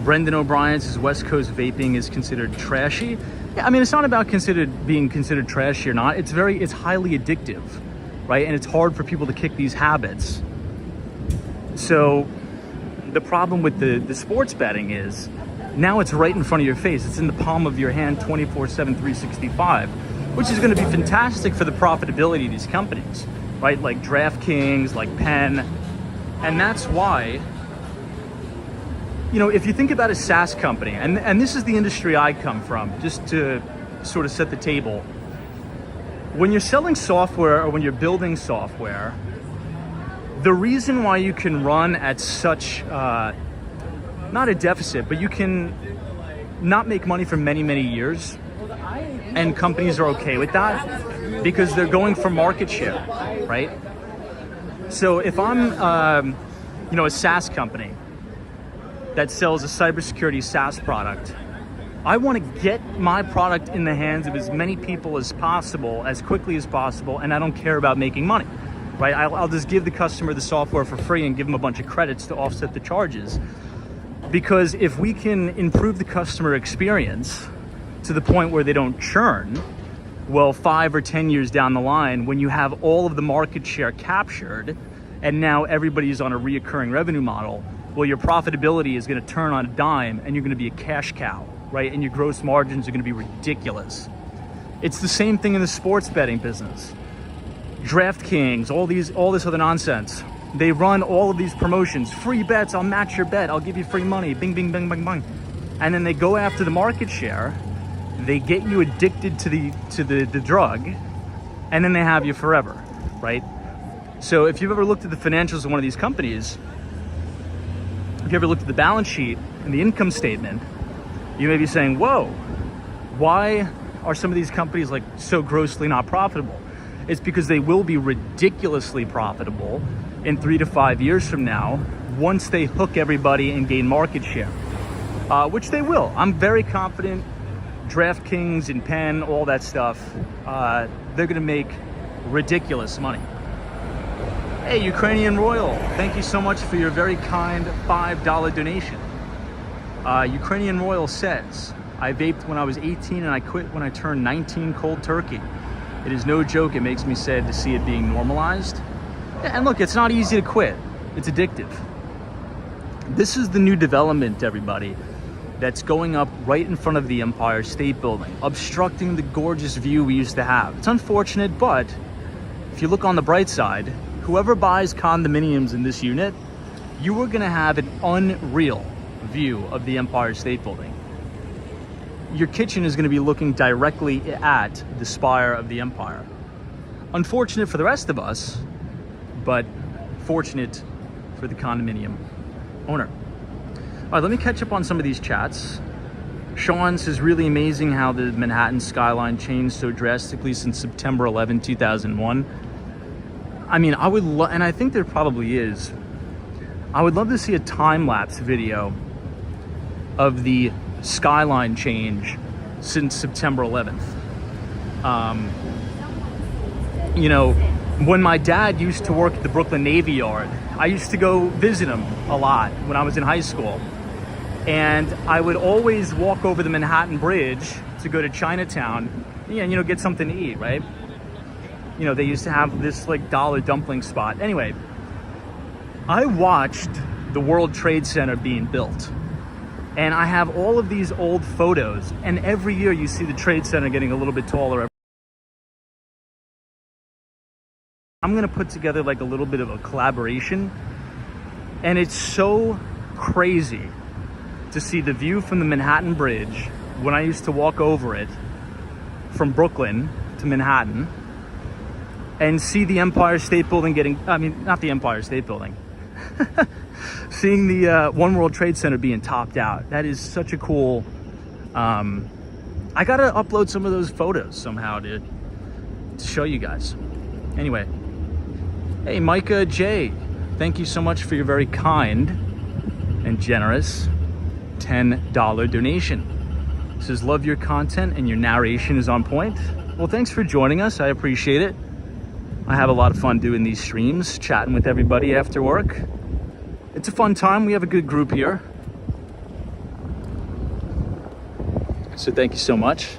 Brendan O'Brien says West Coast vaping is considered trashy. Yeah, I mean, it's not about being considered trashy or not. It's highly addictive, right? And it's hard for people to kick these habits. So the problem with the sports betting is now it's right in front of your face. It's in the palm of your hand 24/7, 365, which is going to be fantastic for the profitability of these companies, right? Like DraftKings, like Penn. And that's why, you know, if you think about a SaaS company, and this is the industry I come from, just to sort of set the table. When you're selling software or when you're building software, the reason why you can run at such, not a deficit, but you can not make money for many, many years, and companies are okay with that because they're going for market share, right? So if I'm, you know, a SaaS company that sells a cybersecurity SaaS product, I want to get my product in the hands of as many people as possible, as quickly as possible, and I don't care about making money, right? I'll just give the customer the software for free and give them a bunch of credits to offset the charges. Because if we can improve the customer experience to the point where they don't churn, well, 5 or 10 years down the line, when you have all of the market share captured, and now everybody's on a reoccurring revenue model, well, your profitability is going to turn on a dime and you're going to be a cash cow, right? And your gross margins are going to be ridiculous. It's the same thing in the sports betting business. DraftKings, all this other nonsense. They run all of these promotions, free bets, I'll match your bet, I'll give you free money, bing, bing, bing, bing, bing. And then they go after the market share, they get you addicted to the drug, and then they have you forever, right? So if you've ever looked at the financials of one of these companies, if you ever looked at the balance sheet and the income statement, you may be saying, whoa, why are some of these companies like so grossly not profitable? It's because they will be ridiculously profitable in 3 to 5 years from now once they hook everybody and gain market share, which they will. I'm very confident. DraftKings and Penn, all that stuff, they're gonna make ridiculous money. Hey, Ukrainian Royal, thank you so much for your very kind $5 donation. Ukrainian Royal says, I vaped when I was 18 and I quit when I turned 19 cold turkey. It is no joke, it makes me sad to see it being normalized. And look, it's not easy to quit. It's addictive. This is the new development, everybody, that's going up right in front of the Empire State Building, obstructing the gorgeous view we used to have. It's unfortunate, but if you look on the bright side, whoever buys condominiums in this unit, you are gonna have an unreal view of the Empire State Building. your kitchen is going to be looking directly at the spire of the Empire. Unfortunate for the rest of us, but fortunate for the condominium owner. All right, let me catch up on some of these chats. Sean says, really amazing how the Manhattan skyline changed so drastically since September 11, 2001. I mean, I would love, and I think there probably is, I would love to see a time-lapse video of the skyline change since September 11th. You know, when my dad used to work at the Brooklyn Navy Yard, I used to go visit him a lot when I was in high school. And I would always walk over the Manhattan Bridge to go to Chinatown, you know, get something to eat, right? You know, they used to have this like dollar dumpling spot. Anyway, I watched the World Trade Center being built. And I have all of these old photos, and every year you see the Trade Center getting a little bit taller. I'm gonna put together like a little bit of a collaboration, and it's so crazy to see the view from the Manhattan Bridge when I used to walk over it from Brooklyn to Manhattan and see the Empire State Building getting, I mean, not the Empire State Building, seeing the One World Trade Center being topped out. That is such a cool, I gotta upload some of those photos somehow to show you guys. Anyway, hey, Micah J, thank you so much for your very kind and generous $10 donation. It says, love your content and your narration is on point. Well, thanks for joining us. I appreciate it. I have a lot of fun doing these streams, chatting with everybody after work. It's a fun time. We have a good group here. So thank you so much.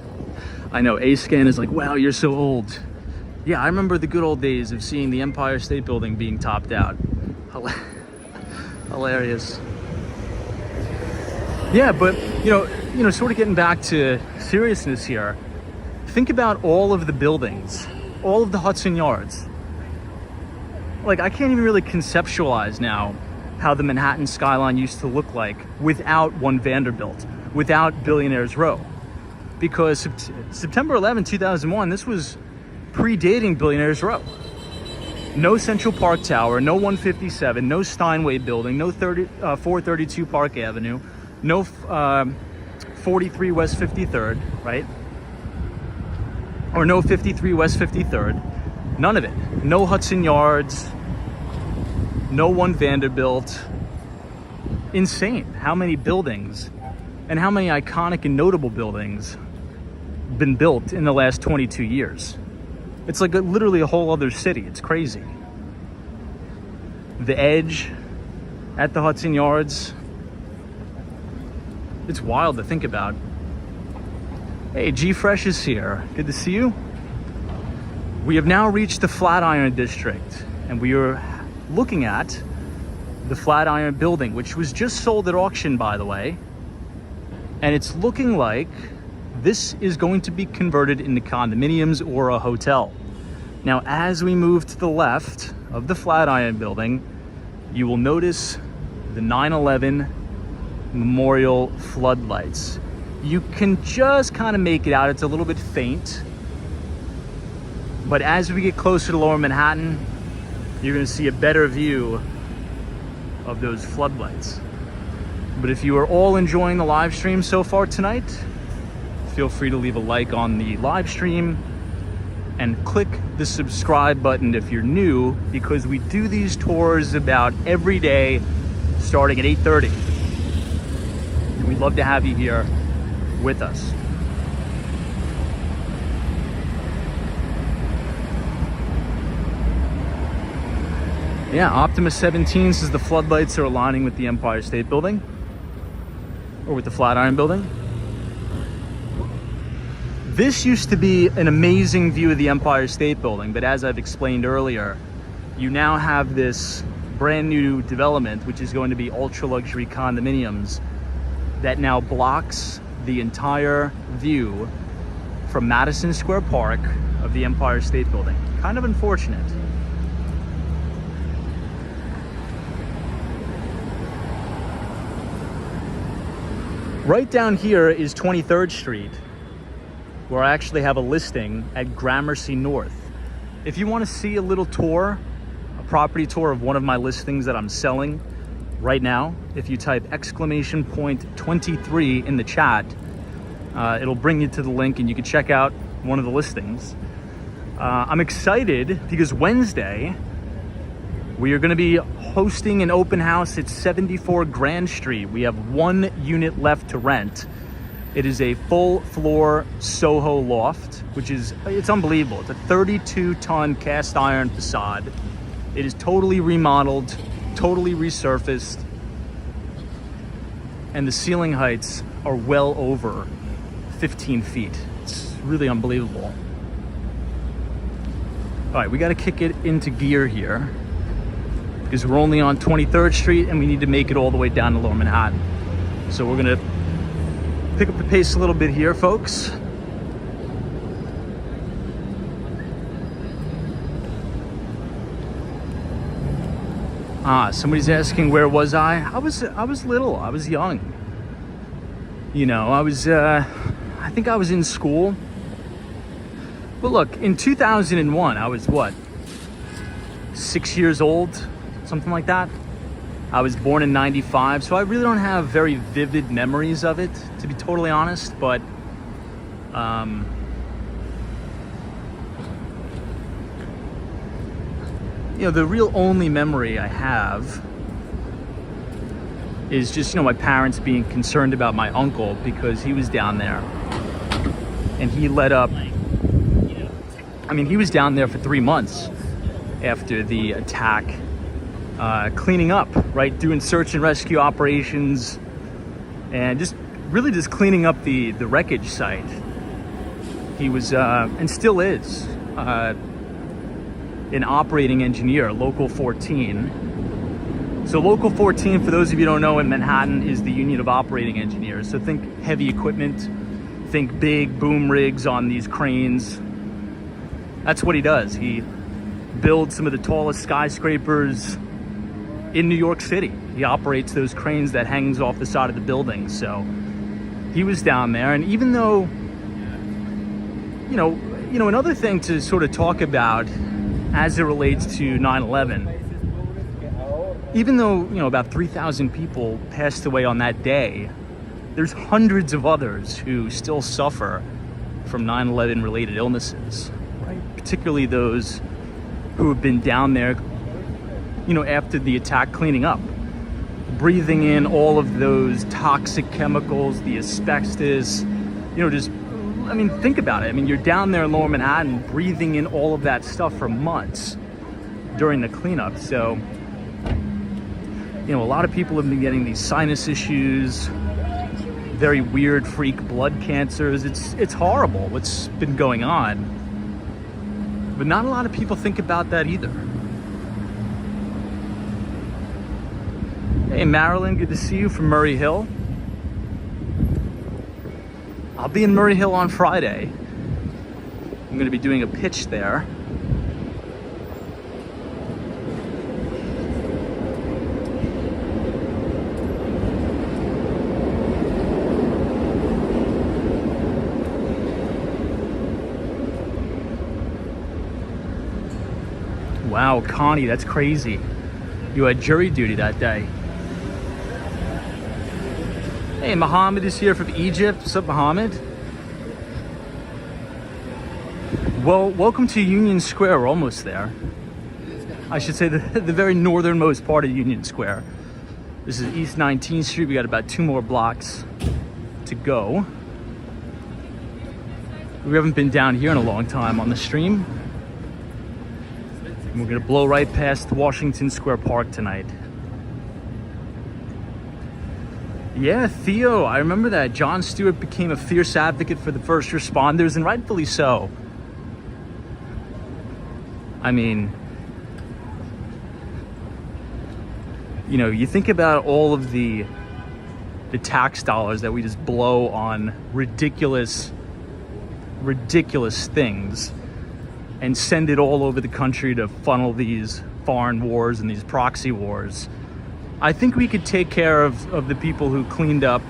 I know A-Scan is like, wow, you're so old. Yeah, I remember the good old days of seeing the Empire State Building being topped out. Hilarious. Yeah, but you know, sort of getting back to seriousness here. Think about all of the buildings, all of the Hudson Yards. Like, I can't even really conceptualize now how the Manhattan skyline used to look like without One Vanderbilt, without Billionaires Row. Because September 11, 2001, this was predating Billionaires Row. No Central Park Tower, no 157, no Steinway Building, no 432 Park Avenue, no 43 West 53rd, right? Or no 53 West 53rd. None of it. No Hudson Yards, no One Vanderbilt. Insane how many buildings and how many iconic and notable buildings been built in the last 22 years. It's like literally a whole other city. It's crazy. The Edge at the Hudson Yards. It's wild to think about. Hey, G-Fresh is here. Good to see you. We have now reached the Flatiron district, and we are looking at the Flatiron building, which was just sold at auction, by the way. And it's looking like this is going to be converted into condominiums or a hotel. Now, as we move to the left of the Flatiron building, you will notice the 9/11 memorial floodlights. You can just kind of make it out. It's a little bit faint. But as we get closer to Lower Manhattan, you're going to see a better view of those floodlights. But if you are all enjoying the live stream so far tonight, feel free to leave a like on the live stream and click the subscribe button if you're new, because we do these tours about every day starting at 8:30. And we'd love to have you here with us. Yeah, Optimus 17 says the floodlights are aligning with the Empire State Building, or with the Flatiron Building. This used to be an amazing view of the Empire State Building, but as I've explained earlier, you now have this brand new development, which is going to be ultra luxury condominiums, that now blocks the entire view from Madison Square Park of the Empire State Building. Kind of unfortunate. Right down here is 23rd Street, where I actually have a listing at Gramercy North. If you want to see a little tour, a property tour of one of my listings that I'm selling right now, if you type !23 in the chat, it'll bring you to the link and you can check out one of the listings. I'm excited because Wednesday, we are going to be hosting an open house at 74 Grand Street. We have 1 unit left to rent. It is a full floor SoHo loft, which is, it's unbelievable. It's a 32-ton cast iron facade. It is totally remodeled, totally resurfaced, and the ceiling heights are well over 15 feet. It's really unbelievable. All right, we got to kick it into gear here because we're only on 23rd Street and we need to make it all the way down to Lower Manhattan. So we're gonna pick up the pace a little bit here, folks. Somebody's asking where was I? I was little. I was young. You know, I think I was in school. But look, in 2001, I was what? 6 years old, something like that. I was born in 95, so I really don't have very vivid memories of it, to be totally honest, but you know, the real only memory I have is just, you know, my parents being concerned about my uncle because he was down there and he let up, I mean, he was down there for 3 months after the attack, cleaning up, right? Doing search and rescue operations and just really just cleaning up the wreckage site. He was, and still is, an operating engineer, Local 14. So Local 14, for those of you who don't know, in Manhattan is the Union of Operating Engineers. So think heavy equipment, think big boom rigs on these cranes. That's what he does. He builds some of the tallest skyscrapers in New York City. He operates those cranes that hangs off the side of the building. So he was down there, and even though, you know, another thing to sort of talk about as it relates to 9/11, even though, you know, about 3,000 people passed away on that day, there's hundreds of others who still suffer from 9/11 related illnesses, right? Particularly those who have been down there, you know, after the attack, cleaning up, breathing in all of those toxic chemicals, the asbestos, you know, just, I mean, think about it. I mean, you're down there in Lower Manhattan breathing in all of that stuff for months during the cleanup. So, you know, a lot of people have been getting these sinus issues, very weird freak blood cancers. It's horrible what's been going on. But not a lot of people think about that either. Hey, Marilyn, good to see you from Murray Hill. I'll be in Murray Hill on Friday. I'm going to be doing a pitch there. Wow, Connie, that's crazy. You had jury duty that day. Hey, Mohammed is here from Egypt. What's up, Mohammed? Well, welcome to Union Square. We're almost there. I should say the very northernmost part of Union Square. This is East 19th Street. We got about 2 more blocks to go. We haven't been down here in a long time on the stream. And we're gonna blow right past Washington Square Park tonight. Yeah, Theo, I remember that. Jon Stewart became a fierce advocate for the first responders, and rightfully so. I mean, you know, you think about all of the tax dollars that we just blow on ridiculous things and send it all over the country to funnel these foreign wars and these proxy wars. I think we could take care of the people who cleaned up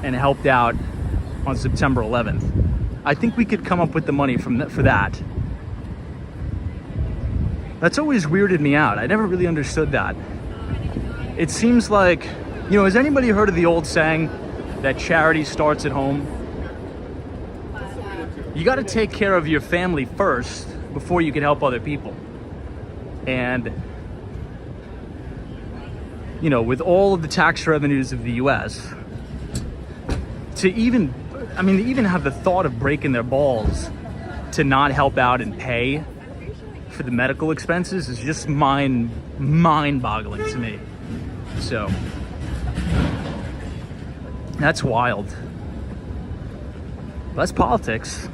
and helped out on September 11th. I think we could come up with the money for that. That's always weirded me out. I never really understood that. It seems like, has anybody heard of the old saying that charity starts at home? You got to take care of your family first before you can help other people. And, with all of the tax revenues of the US, to even have the thought of breaking their balls to not help out and pay for the medical expenses is just mind-boggling to me. So that's wild. That's politics.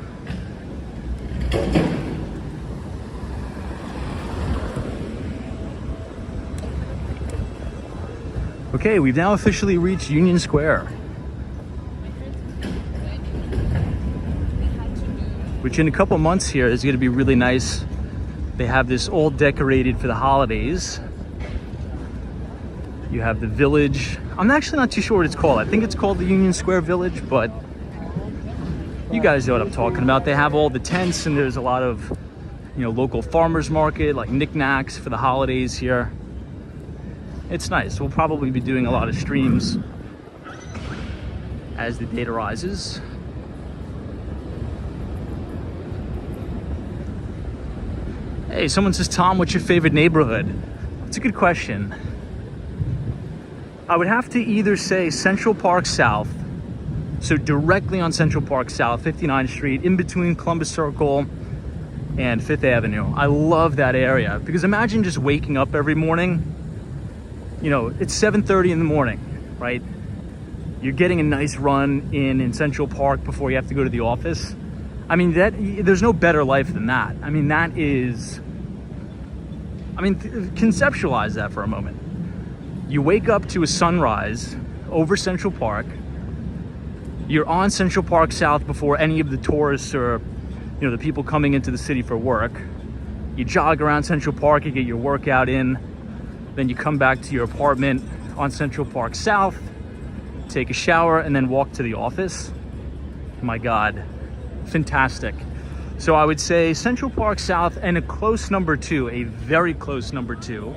Okay, we've now officially reached Union Square, which in a couple months here is going to be really nice. They have this all decorated for the holidays. You have the village. I'm actually not too sure what it's called. I think it's called the Union Square Village, but you guys know what I'm talking about. They have all the tents, and there's a lot of, local farmers market, like knickknacks for the holidays here. It's nice. We'll probably be doing a lot of streams as the date arises. Hey, someone says, Tom, what's your favorite neighborhood? It's a good question. I would have to either say Central Park South, so directly on Central Park South, 59th Street, in between Columbus Circle and 5th Avenue. I love that area because imagine just waking up every morning. It's 7:30 in the morning, right? You're getting a nice run in Central Park before you have to go to the office. I mean, there's no better life than that. I mean, conceptualize that for a moment. You wake up to a sunrise over Central Park. You're on Central Park South before any of the tourists or, the people coming into the city for work. You jog around Central Park, you get your workout in. Then you come back to your apartment on Central Park South, take a shower, and then walk to the office. My God, fantastic. So I would say Central Park South, and a close number two, a very close number two,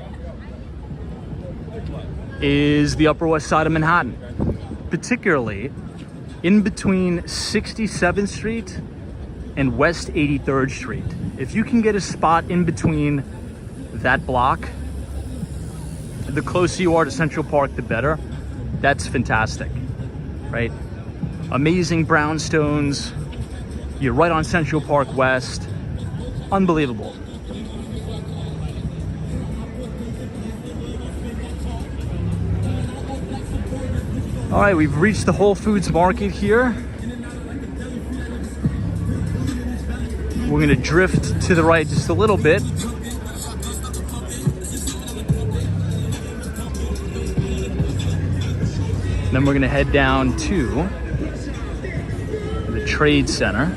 is the Upper West Side of Manhattan, particularly in between 67th Street and West 83rd Street. If you can get a spot in between that block, the closer you are to Central Park, the better. That's fantastic, right? Amazing brownstones. You're right on Central Park West. Unbelievable. All right, we've reached the Whole Foods Market here. We're gonna drift to the right just a little bit. Then we're gonna head down to the Trade Center.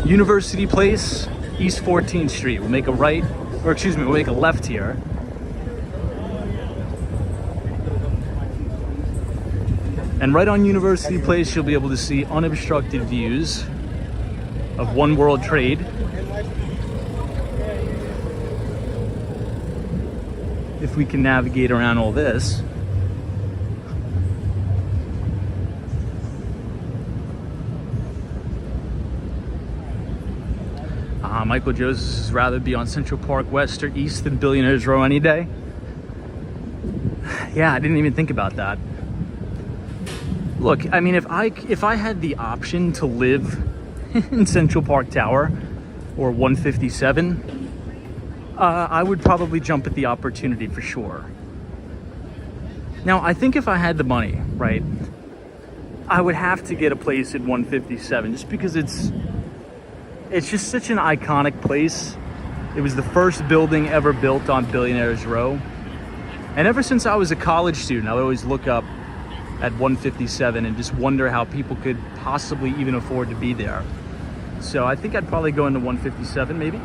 University Place, East 14th Street. We'll make a we'll make a left here. And right on University Place, you'll be able to see unobstructed views of One World Trade. If we can navigate around all this. Michael Joseph would rather be on Central Park West or East than Billionaires Row any day. Yeah, I didn't even think about that. Look, I mean, if I had the option to live in Central Park Tower or 157, I would probably jump at the opportunity for sure. Now, I think if I had the money, right, I would have to get a place at 157 just because it's just such an iconic place. It was the first building ever built on Billionaires Row. And ever since I was a college student, I would always look up at 157 and just wonder how people could possibly even afford to be there. So I think I'd probably go into 157 maybe.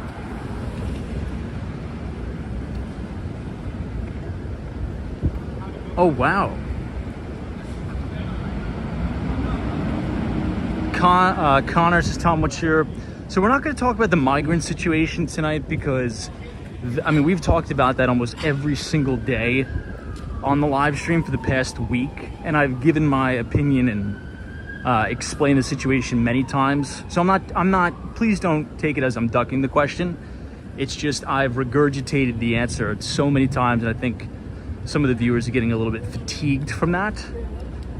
Oh, wow. Connor says, Tom, what's your... So we're not going to talk about the migrant situation tonight because, I mean, we've talked about that almost every single day on the live stream for the past week. And I've given my opinion and explained the situation many times. So I'm not, please don't take it as I'm ducking the question. It's just I've regurgitated the answer so many times, and I think some of the viewers are getting a little bit fatigued from that.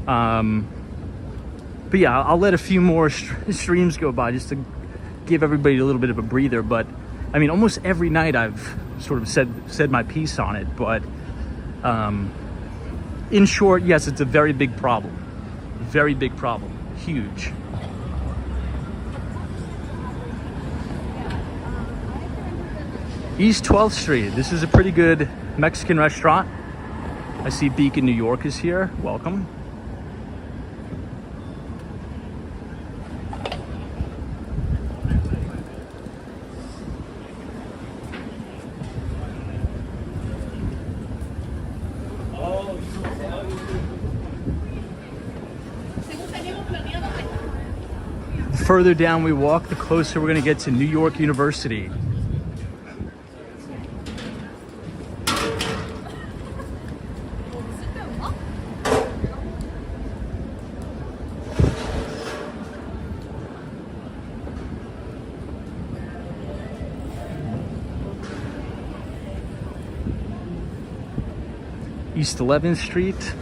But yeah, I'll let a few more streams go by just to give everybody a little bit of a breather. But I mean, almost every night I've sort of said my piece on it. But in short, yes, it's a very big problem. Very big problem. Huge. East 12th Street. This is a pretty good Mexican restaurant. I see Beacon, New York is here. Welcome. The further down we walk, the closer we're going to get to New York University. East 11th Street.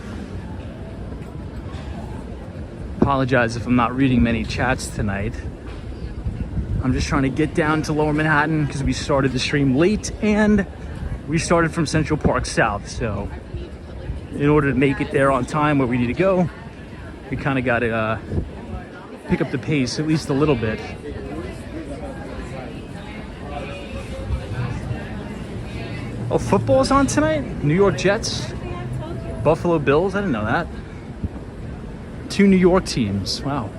Apologize if I'm not reading many chats tonight. I'm just trying to get down to Lower Manhattan because we started the stream late and we started from Central Park South. So in order to make it there on time where we need to go, we kind of got to pick up the pace at least a little bit. Oh, football's on tonight? New York Jets? Buffalo Bills? I didn't know that. 2 New York teams. Wow.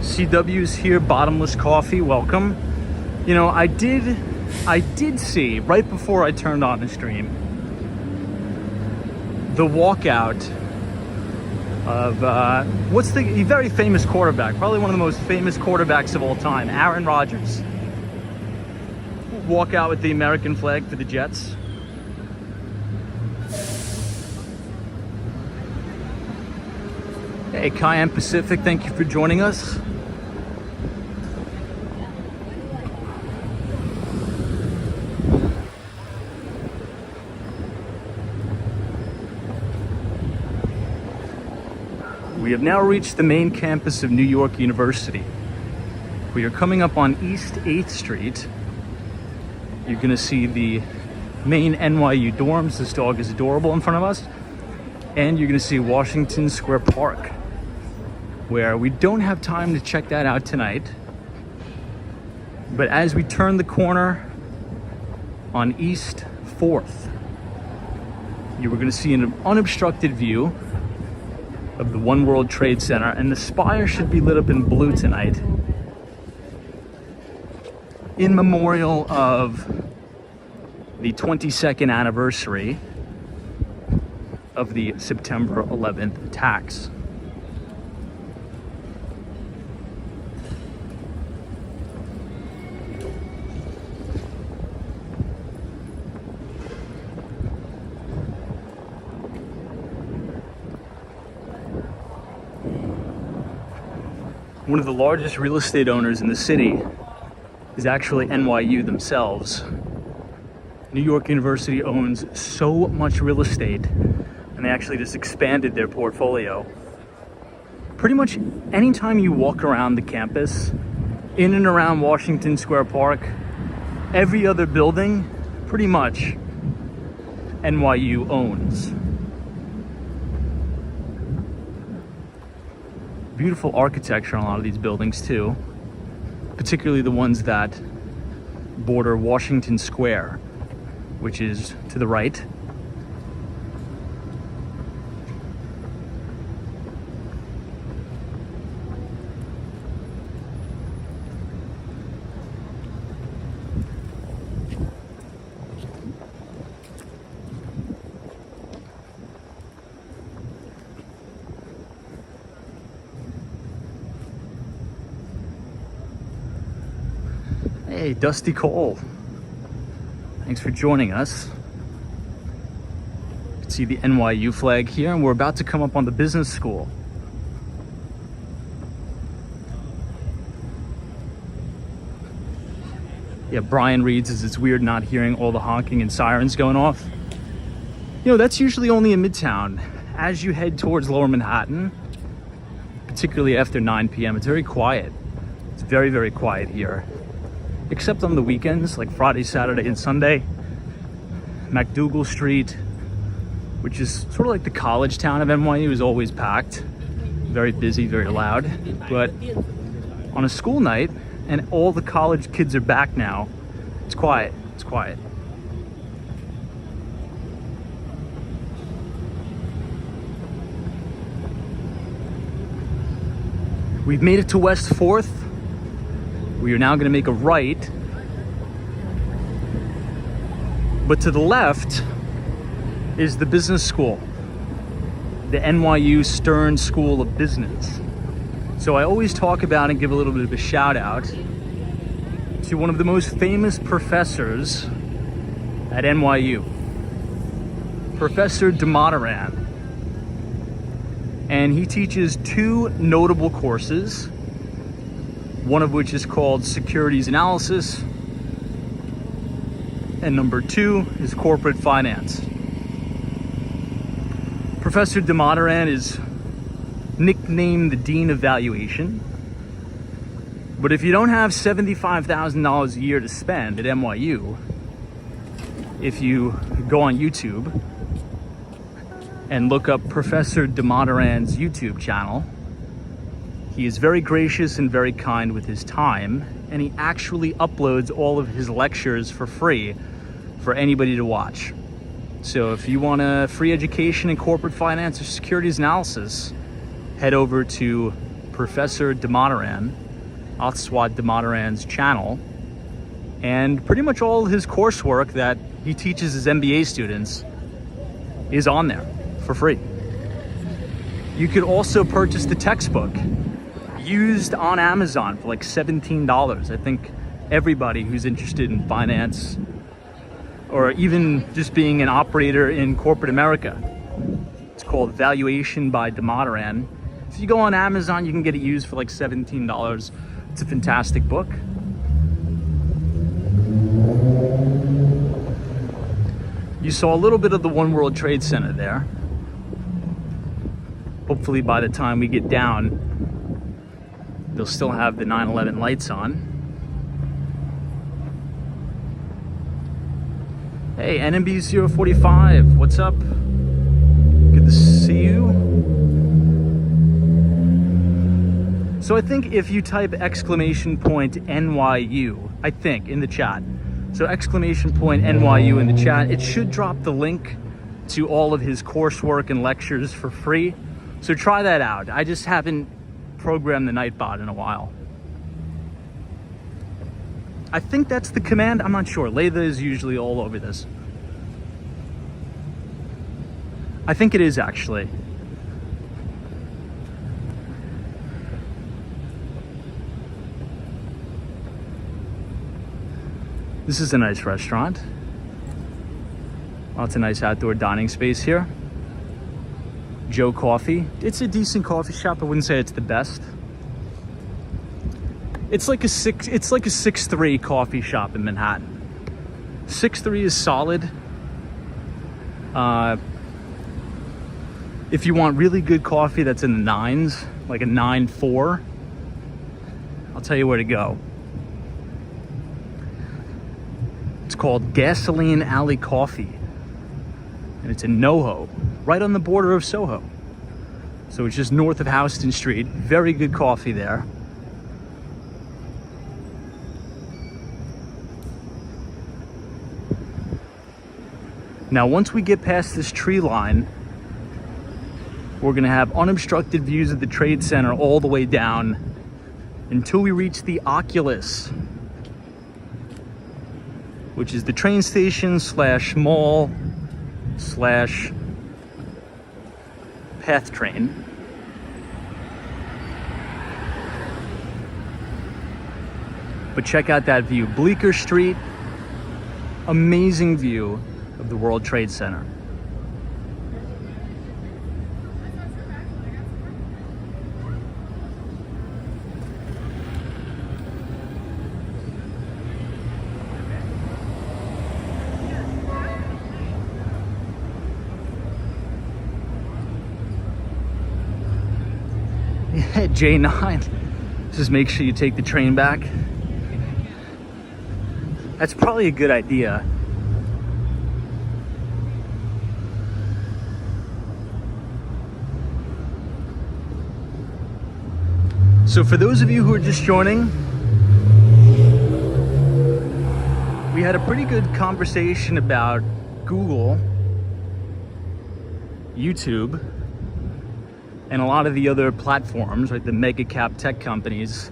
CW's here, Bottomless Coffee, welcome. You know, I did see, right before I turned on the stream, the walkout of, what's the very famous quarterback, probably one of the most famous quarterbacks of all time, Aaron Rodgers. Walk out with the American flag for the Jets. Hey, Cayenne Pacific, thank you for joining us. We have now reached the main campus of New York University. We are coming up on East 8th Street. You're gonna see the main NYU dorms. This dog is adorable in front of us. And you're gonna see Washington Square Park, where we don't have time to check that out tonight. But as we turn the corner on East 4th, you are gonna see an unobstructed view of the One World Trade Center, and the spire should be lit up in blue tonight in memorial of the 22nd anniversary of the September 11th attacks. One of the largest real estate owners in the city is actually NYU themselves. New York University owns so much real estate, and they actually just expanded their portfolio. Pretty much anytime you walk around the campus, in and around Washington Square Park, Every other building, pretty much, NYU owns. Beautiful architecture on a lot of these buildings too, particularly the ones that border Washington Square, which is to the right. Hey, Dusty Cole. Thanks for joining us. You can see the NYU flag here, and we're about to come up on the business school. Yeah, Brian reads as it's weird not hearing all the honking and sirens going off. You know, that's usually only in Midtown. As you head towards Lower Manhattan, particularly after 9 p.m., it's very quiet. It's very, very quiet here. Except on the weekends, like Friday, Saturday, and Sunday. MacDougal Street, which is sort of like the college town of NYU, is always packed. Very busy, very loud. But on a school night, and all the college kids are back now, it's quiet. It's quiet. We've made it to West 4th. We are now going to make a right, but to the left is the business school, the NYU Stern School of Business. So I always talk about and give a little bit of a shout out to one of the most famous professors at NYU, Professor DeMonaran. And he teaches two notable courses, one of which is called Securities Analysis, and number 2 is Corporate Finance. Professor DeMonaran is nicknamed the Dean of Valuation, but if you don't have $75,000 a year to spend at NYU, if you go on YouTube and look up Professor DeMonaran's YouTube channel, he is very gracious and very kind with his time, and he actually uploads all of his lectures for free for anybody to watch. So if you want a free education in corporate finance or securities analysis, head over to Professor DeMonaran, Aswad DeMonaran's channel, and pretty much all of his coursework that he teaches his MBA students is on there for free. You could also purchase the textbook used on Amazon for like $17. I think everybody who's interested in finance or even just being an operator in corporate America. It's called Valuation by DeMonaran. If you go on Amazon, you can get it used for like $17. It's a fantastic book. You saw a little bit of the One World Trade Center there. Hopefully by the time we get down, they'll still have the 9/11 lights on. Hey, NMB 045, what's up? Good to see you. So I think if you type !NYU, I think, in the chat. So !NYU in the chat, it should drop the link to all of his coursework and lectures for free. So try that out. I just haven't programmed the Nightbot in a while. I think that's the command. I'm not sure. Latha is usually all over this. I think it is actually. This is a nice restaurant. Lots of nice outdoor dining space here. Joe Coffee. It's a decent coffee shop. I wouldn't say it's the best. It's like a 6'3" coffee shop in Manhattan. 6'3" is solid. If you want really good coffee that's in the 9s, like a 9.4, I'll tell you where to go. It's called Gasoline Alley Coffee. And it's in NoHo, right on the border of SoHo. So it's just north of Houston Street. Very good coffee there. Now, once we get past this tree line, we're gonna have unobstructed views of the Trade Center all the way down until we reach the Oculus, which is the train station slash mall slash path train. But check out that view. Bleecker Street, amazing view of the World Trade Center. J9. Just make sure you take the train back. That's probably a good idea. So for those of you who are just joining, we had a pretty good conversation about Google, YouTube, and a lot of the other platforms, right, the mega cap tech companies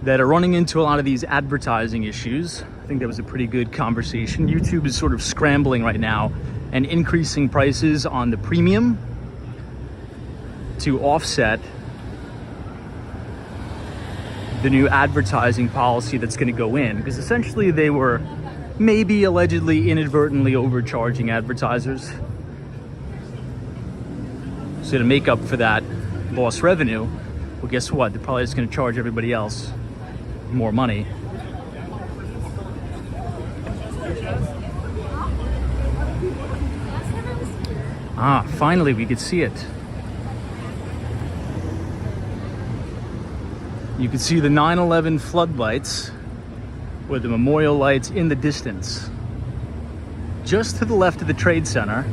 that are running into a lot of these advertising issues. I think that was a pretty good conversation. YouTube is sort of scrambling right now and increasing prices on the premium to offset the new advertising policy that's going to go in, because essentially they were maybe allegedly inadvertently overcharging advertisers. So to make up for that lost revenue, well, guess what? They're probably just going to charge everybody else more money. Ah, finally we could see it. You can see the 9/11 floodlights with the memorial lights in the distance. Just to the left of the Trade Center,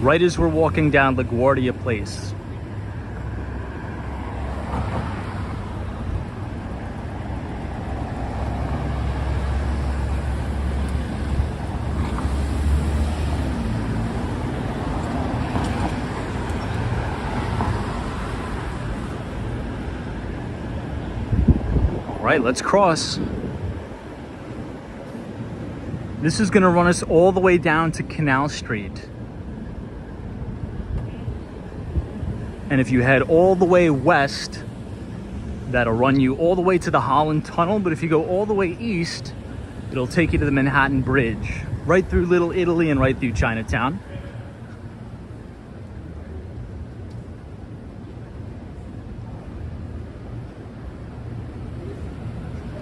right as we're walking down LaGuardia Place. All right, let's cross. This is gonna run us all the way down to Canal Street. And if you head all the way west, that'll run you all the way to the Holland Tunnel. But if you go all the way east, it'll take you to the Manhattan Bridge, right through Little Italy and right through Chinatown.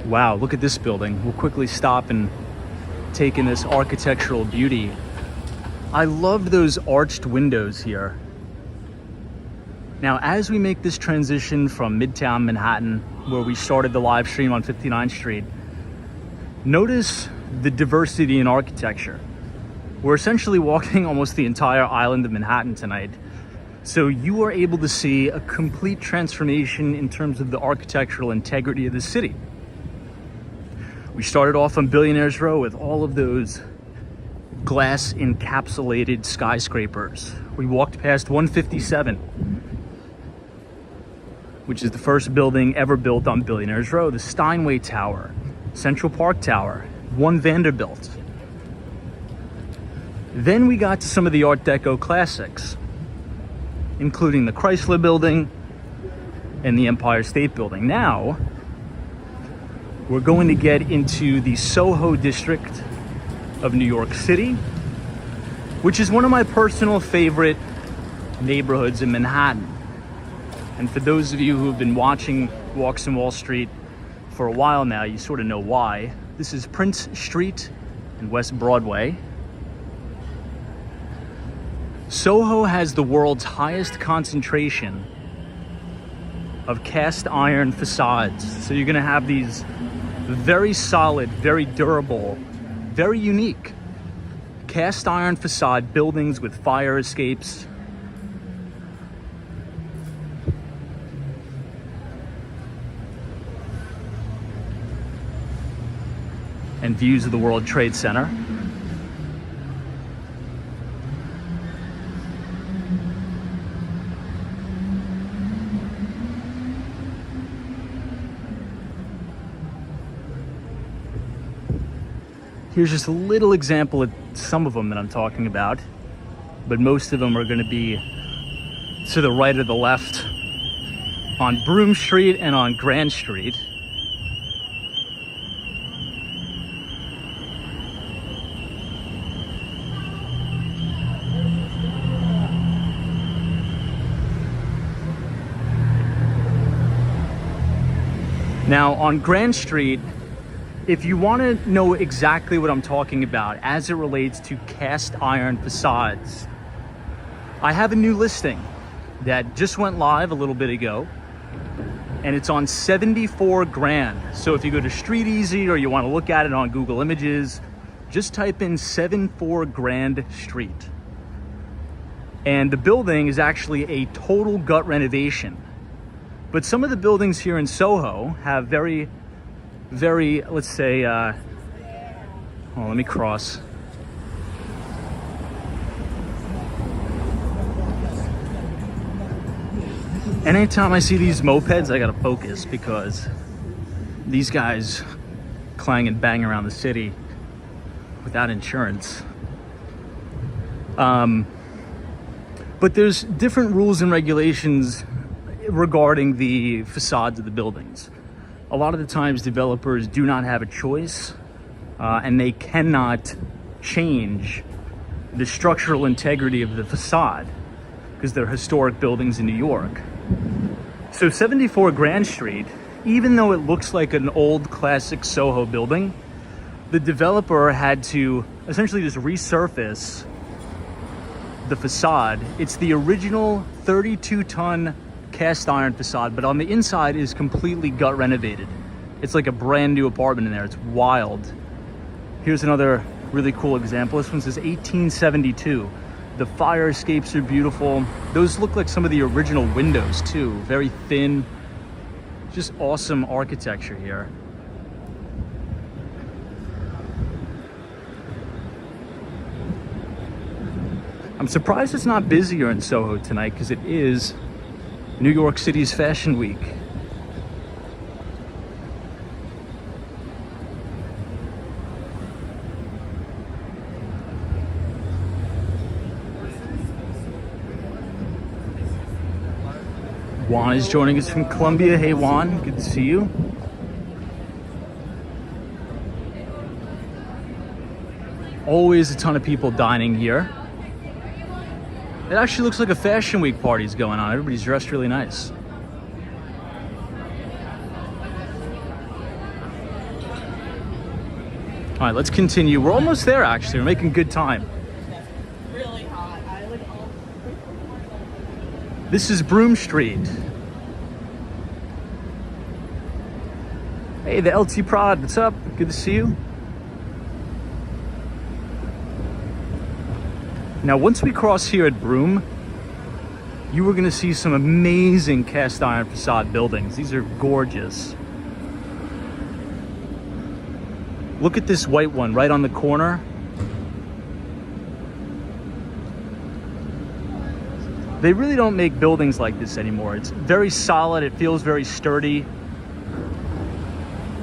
Wow, look at this building. We'll quickly stop and take in this architectural beauty. I love those arched windows here. Now, as we make this transition from Midtown Manhattan, where we started the live stream on 59th Street, notice the diversity in architecture. We're essentially walking almost the entire island of Manhattan tonight. So you are able to see a complete transformation in terms of the architectural integrity of the city. We started off on Billionaires Row with all of those glass encapsulated skyscrapers. We walked past 157, which is the first building ever built on Billionaires Row, the Steinway Tower, Central Park Tower, One Vanderbilt. Then we got to some of the Art Deco classics, including the Chrysler Building and the Empire State Building. Now, we're going to get into the SoHo district of New York City, which is one of my personal favorite neighborhoods in Manhattan. And for those of you who have been watching Walks on Wall Street for a while now, you sort of know why. This is Prince Street and West Broadway. SoHo has the world's highest concentration of cast iron facades. So you're gonna have these Very solid, very durable, very unique. Cast iron facade buildings with fire escapes. And views of the World Trade Center. Here's just a little example of some of them that I'm talking about, but most of them are going to be to the right or the left on Broome Street and on Grand Street. Now on Grand Street, if you want to know exactly what I'm talking about as it relates to cast iron facades, I have a new listing that just went live a little bit ago, and it's on 74 Grand. So if you go to Street Easy or you want to look at it on Google Images, just type in 74 Grand Street. And the building is actually a total gut renovation. But some of the buildings here in SoHo have very, let's say, let me cross. And anytime I see these mopeds, I gotta focus because these guys clang and bang around the city without insurance. But there's different rules and regulations regarding the facades of the buildings. A lot of the times developers do not have a choice, and they cannot change the structural integrity of the facade because they're historic buildings in New York. So 74 Grand Street, even though it looks like an old classic SoHo building, the developer had to essentially just resurface the facade. It's the original 32-ton cast iron facade, but on the inside is completely gut renovated. It's like a brand new apartment in there. It's wild. Here's another really cool example. This one says 1872. The fire escapes are beautiful. Those look like some of the original windows too. Very thin. Just awesome architecture here. I'm surprised it's not busier in SoHo tonight because it is New York City's Fashion Week. Juan is joining us from Columbia. Hey Juan, good to see you. Always a ton of people dining here. It actually looks like a Fashion Week party's going on. Everybody's dressed really nice. All right, let's continue. We're almost there, actually. We're making good time. Really hot. This is Broome Street. Hey, the LT Prod, what's up? Good to see you. Now, once we cross here at Broome, you are going to see some amazing cast iron facade buildings. These are gorgeous. Look at this white one right on the corner. They really don't make buildings like this anymore. It's very solid. It feels very sturdy.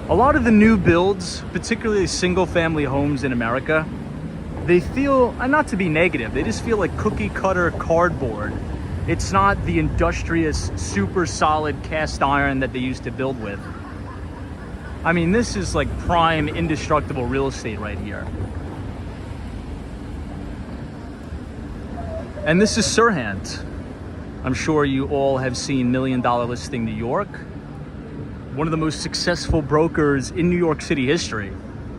A lot of the new builds, particularly single-family homes in America, they feel, and not to be negative, they just feel like cookie cutter cardboard. It's not the industrious, super solid cast iron that they used to build with. I mean, this is like prime indestructible real estate right here. And this is Sirhan. I'm sure you all have seen $1 Million Listing New York. One of the most successful brokers in New York City history.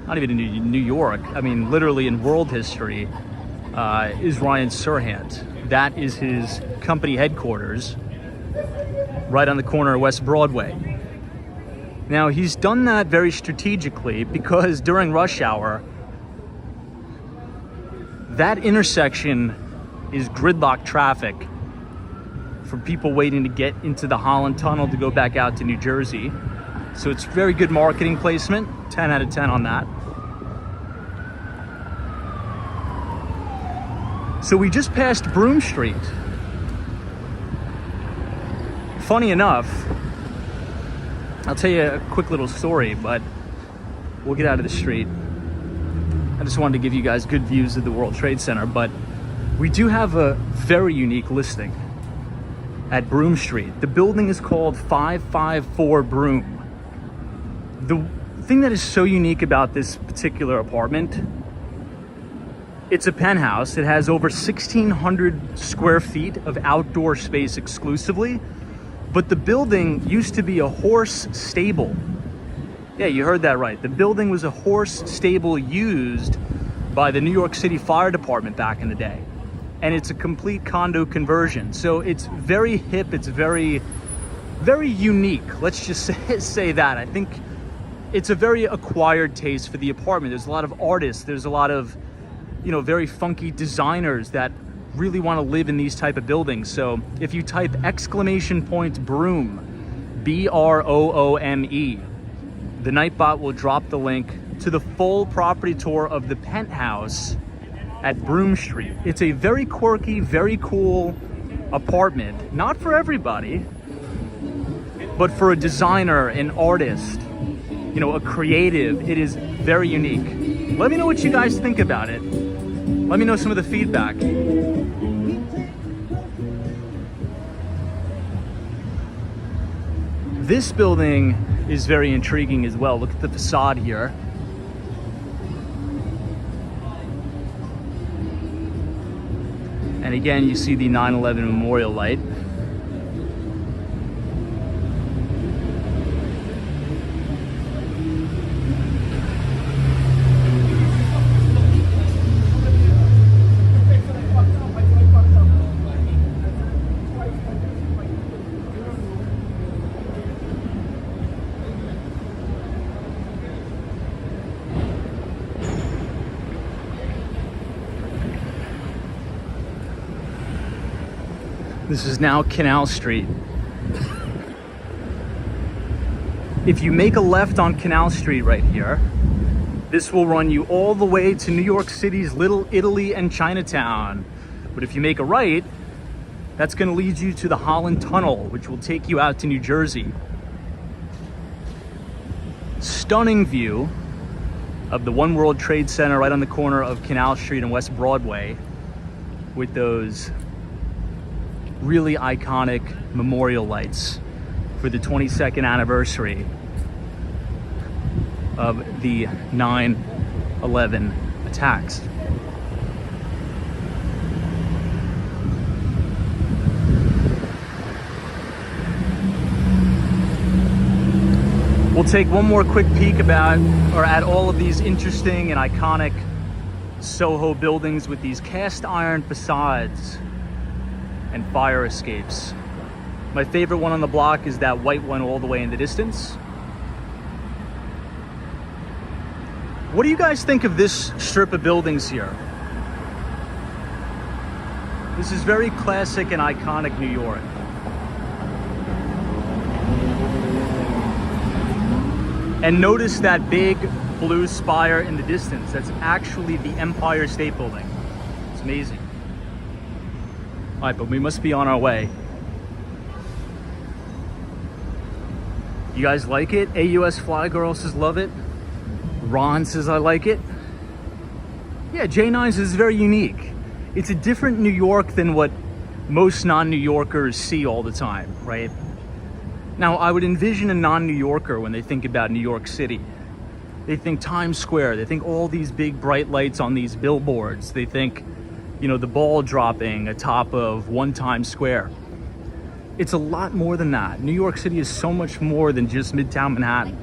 Not even in New York, I mean literally in world history, is Ryan Sirhan. That is his company headquarters, right on the corner of West Broadway. Now, he's done that very strategically because during rush hour, that intersection is gridlock traffic for people waiting to get into the Holland Tunnel to go back out to New Jersey. So it's very good marketing placement, 10 out of 10 on that. So we just passed Broome Street. Funny enough, I'll tell you a quick little story, but we'll get out of the street. I just wanted to give you guys good views of the World Trade Center, but we do have a very unique listing at Broome Street. The building is called 554 Broome. The thing that is so unique about this particular apartment, it's a penthouse. It has over 1,600 square feet of outdoor space exclusively, but the building used to be a horse stable. Yeah, you heard that right. The building was a horse stable used by the New York City Fire Department back in the day. And it's a complete condo conversion. So it's very hip, it's very, very unique. Let's just say that. I think it's a very acquired taste for the apartment. There's a lot of artists, there's a lot of, very funky designers that really want to live in these type of buildings. So if you type Broome, B-R-O-O-M-E, the Nightbot will drop the link to the full property tour of the penthouse at Broome Street. It's a very quirky, very cool apartment. Not for everybody, but for a designer, an artist, a creative, it is very unique. Let me know what you guys think about it. Let me know some of the feedback. This building is very intriguing as well. Look at the facade here. And again, you see the 9/11 memorial light. This is now Canal Street. If you make a left on Canal Street right here, this will run you all the way to New York City's Little Italy and Chinatown. But if you make a right, that's going to lead you to the Holland Tunnel, which will take you out to New Jersey. Stunning view of the One World Trade Center right on the corner of Canal Street and West Broadway with those really iconic memorial lights for the 22nd anniversary of the 9/11 attacks. We'll take one more quick peek at all of these interesting and iconic SoHo buildings with these cast iron facades and fire escapes. My favorite one on the block is that white one all the way in the distance. What do you guys think of this strip of buildings here? This is very classic and iconic New York. And notice that big blue spire in the distance. That's actually the Empire State Building. It's amazing. All right, but we must be on our way. You guys like it? AUS Fly Girl says love it. Ron says I like it. Yeah, J9's is very unique. It's a different New York than what most non-New Yorkers see all the time, right? Now, I would envision a non-New Yorker when they think about New York City. They think Times Square. They think all these big bright lights on these billboards. They think, the ball dropping atop of one Times Square. It's a lot more than that. New York City is so much more than just Midtown Manhattan.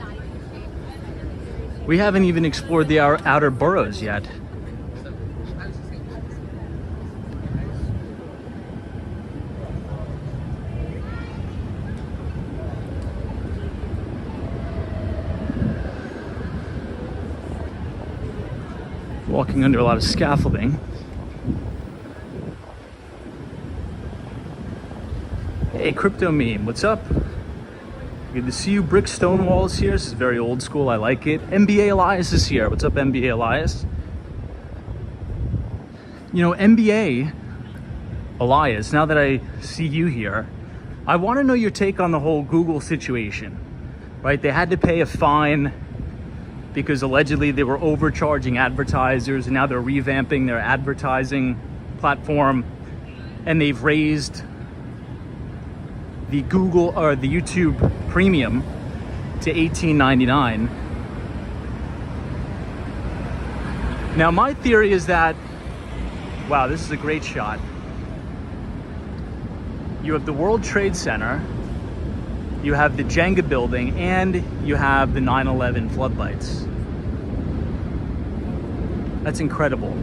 We haven't even explored the outer boroughs yet. walking under a lot of scaffolding. Hey, Crypto Meme, what's up? Good to see you. Brick Stonewall is here. This is very old school. I like it. NBA Elias is here. What's up, NBA Elias? You know, NBA Elias, now that I see you here, I want to know your take on the whole Google situation, right? They had to pay a fine because allegedly they were overcharging advertisers, and now they're revamping their advertising platform, and they've raised the Google or the YouTube Premium to $18.99. Now, my theory is that, wow, this is a great shot. You have the World Trade Center, you have the Jenga building, and you have the 9/11 floodlights. That's incredible.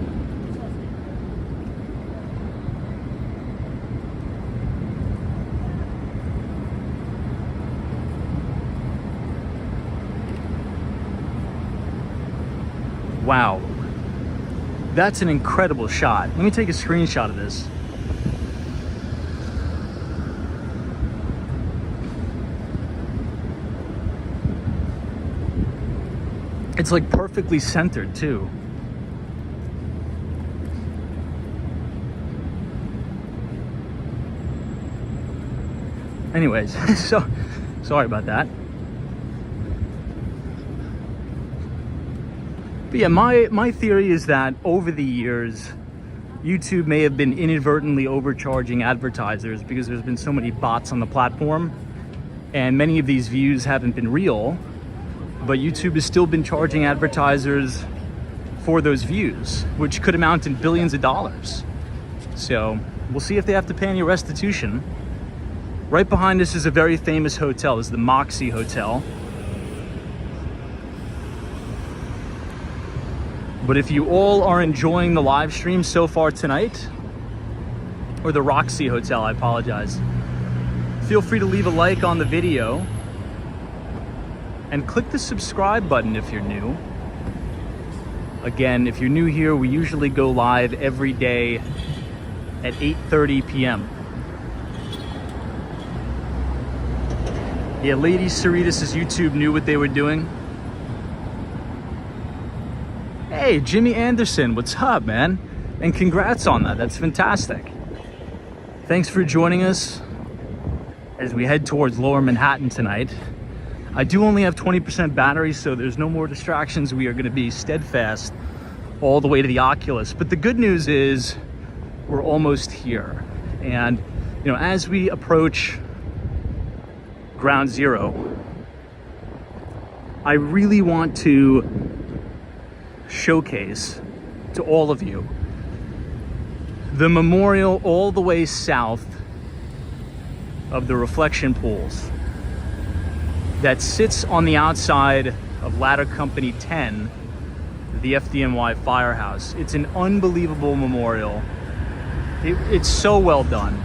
Wow. That's an incredible shot. Let me take a screenshot of this. It's like perfectly centered too. Anyways, so sorry about that. But yeah, my theory is that over the years, YouTube may have been inadvertently overcharging advertisers because there's been so many bots on the platform, and many of these views haven't been real, but YouTube has still been charging advertisers for those views, which could amount in billions of dollars. So we'll see if they have to pay any restitution. Right behind us is a very famous hotel. This is the Moxie Hotel. But if you all are enjoying the live stream so far tonight, or the Roxy Hotel, I apologize, feel free to leave a like on the video and click the subscribe button if you're new. Again, if you're new here, we usually go live every day at 8:30 p.m. Yeah, Lady Cerritos' YouTube knew what they were doing. Hey, Jimmy Anderson, what's up, man? And congrats on that. That's fantastic. Thanks for joining us as we head towards Lower Manhattan tonight. I do only have 20% battery, so there's no more distractions. We are going to be steadfast all the way to the Oculus. But the good news is we're almost here. And, you know, as we approach Ground Zero, I really want to showcase to all of you the memorial all the way south of the reflection pools that sits on the outside of Ladder Company 10, the FDNY firehouse. It's an unbelievable memorial. It's so well done.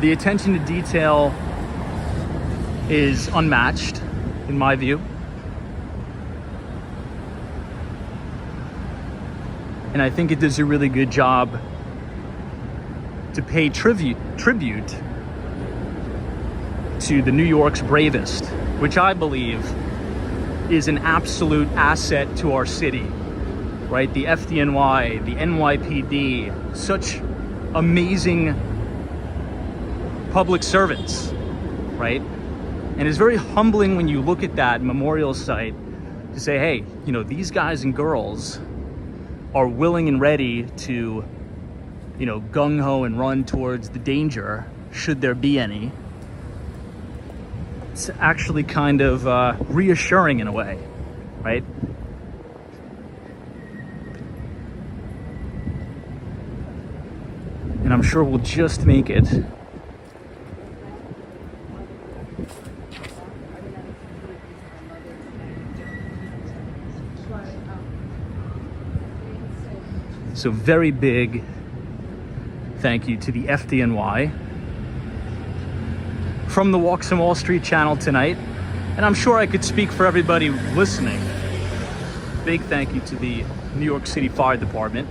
The attention to detail is unmatched, in my view. And I think it does a really good job to pay tribute to the New York's bravest, which I believe is an absolute asset to our city, right? The FDNY, the NYPD, such amazing public servants, right? And it's very humbling when you look at that memorial site to say, hey, you know, these guys and girls are willing and ready to, you know, gung-ho and run towards the danger, should there be any. It's actually kind of reassuring in a way, right? And I'm sure we'll just make it. So very big thank you to the FDNY from the Walks on Wall Street channel tonight. And I'm sure I could speak for everybody listening. Big thank you to the New York City Fire Department.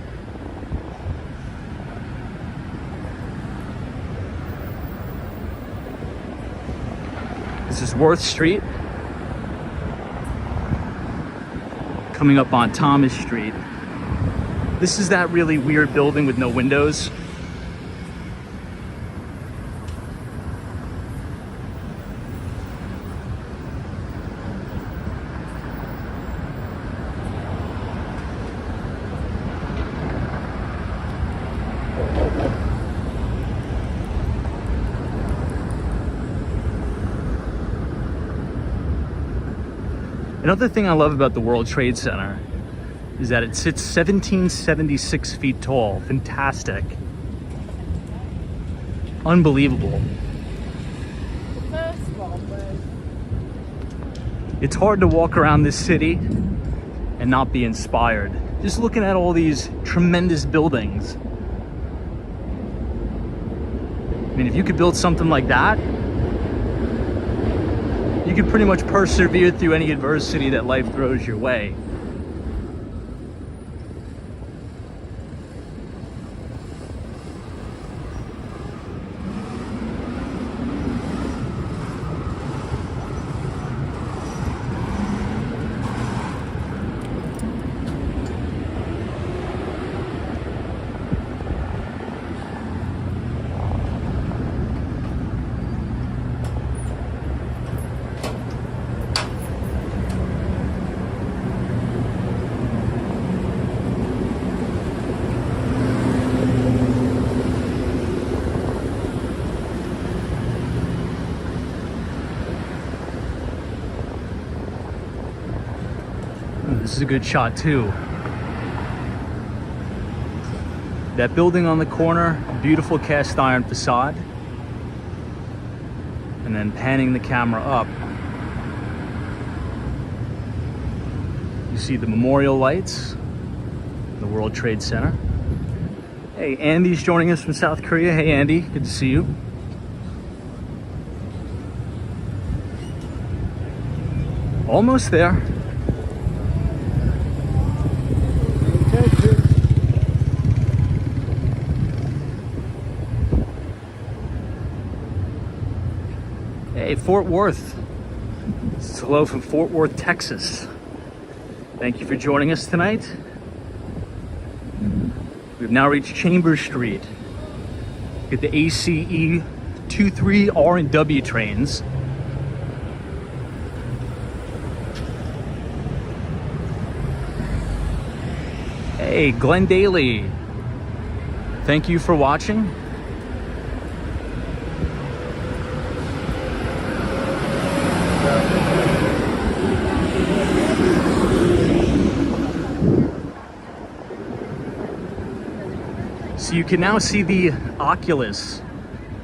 This is Worth Street. Coming up on Thomas Street. This is that really weird building with no windows. Another thing I love about the World Trade Center is that it sits 1776 feet tall. Fantastic. Unbelievable. The first one was... It's hard to walk around this city and not be inspired. Just looking at all these tremendous buildings. I mean, if you could build something like that, you could pretty much persevere through any adversity that life throws your way. This is a good shot too. That building on the corner, beautiful cast iron facade. And then panning the camera up, you see the memorial lights, the World Trade Center. Hey, Andy's joining us from South Korea. Hey Andy, good to see you. Almost there. Hey, Fort Worth. This is hello from Fort Worth, Texas. Thank you for joining us tonight. We've now reached Chambers Street. Get the ACE 23 R and W trains. Hey, Glenn Daly. Thank you for watching. So you can now see the Oculus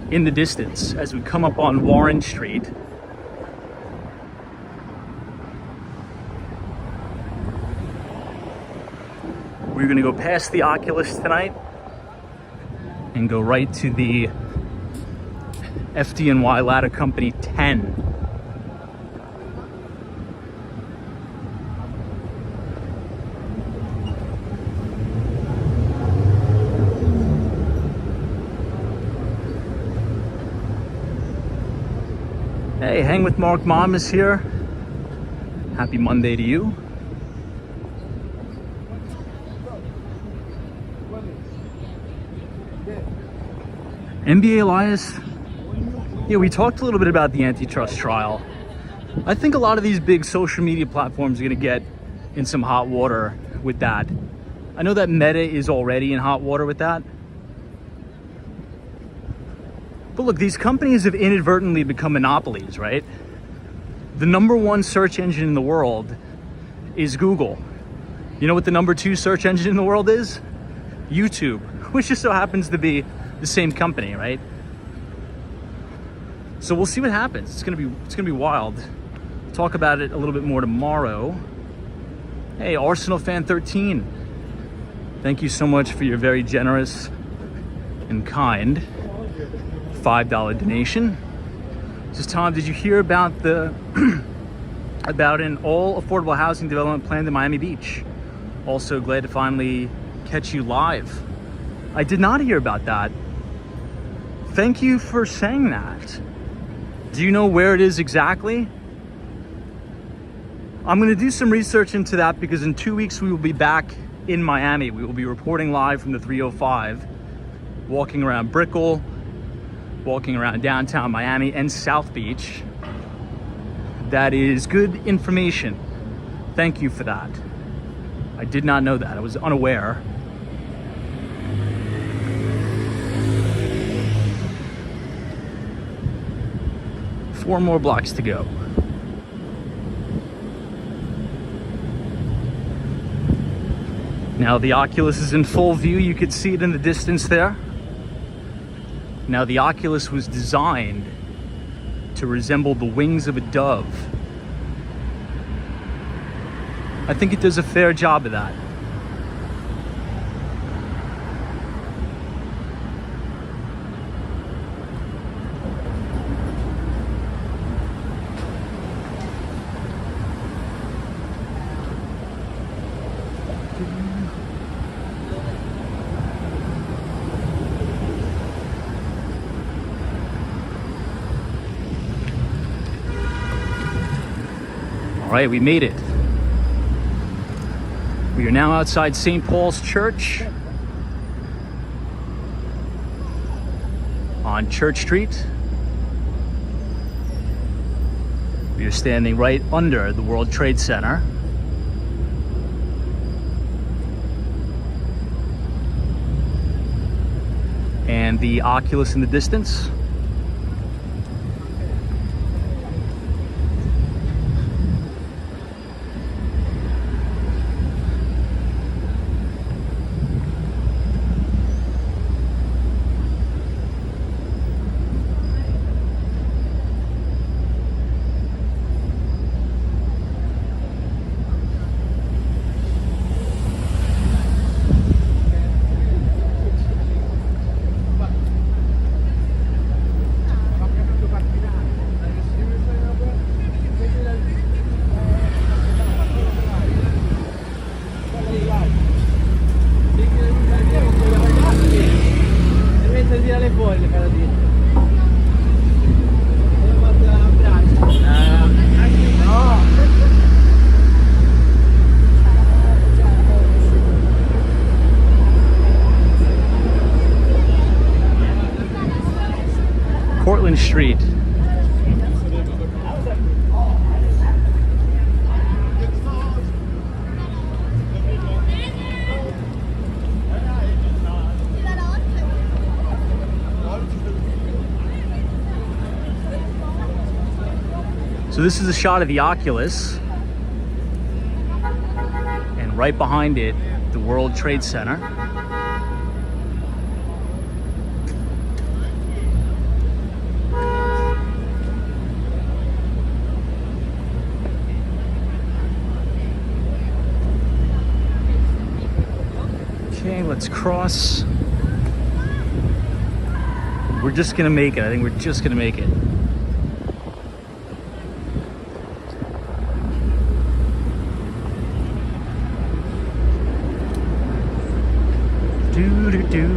in the distance as we come up on Warren Street. We're gonna go past the Oculus tonight and go right to the FDNY Ladder Company 10. Hey, Hang with Mark Mom is here. Happy Monday to you. NBA Elias, yeah, we talked a little bit about the antitrust trial. I think a lot of these big social media platforms are gonna get in some hot water with that. I know that Meta is already in hot water with that. But look, these companies have inadvertently become monopolies, right? The #1 search engine in the world is Google. You know what the #2 search engine in the world is? YouTube, which just so happens to be the same company, right? So we'll see what happens. It's gonna be wild. We'll talk about it a little bit more tomorrow. Hey, Arsenal fan 13. Thank you so much for your very generous and kind $5 donation. Just Tom, did you hear about the about an all affordable housing development planned in Miami Beach? Also glad to finally catch you live. I did not hear about that. Thank you for saying that. Do you know where it is exactly? I'm gonna do some research into that because in 2 weeks we will be back in Miami. We will be reporting live from the 305, walking around Brickell, walking around downtown Miami and South Beach. That is good information. Thank you for that. I did not know that. I was unaware. Four more blocks to go. Now the Oculus is in full view. You could see it in the distance there. Now the Oculus was designed to resemble the wings of a dove. I think it does a fair job of that. All right, we made it. We are now outside St. Paul's Church on Church Street. We are standing right under the World Trade Center. And the Oculus in the distance. Street. So this is a shot of the Oculus, and right behind it, the World Trade Center. Okay, let's cross. We're just gonna make it. I think we're just gonna make it. Do-do-do.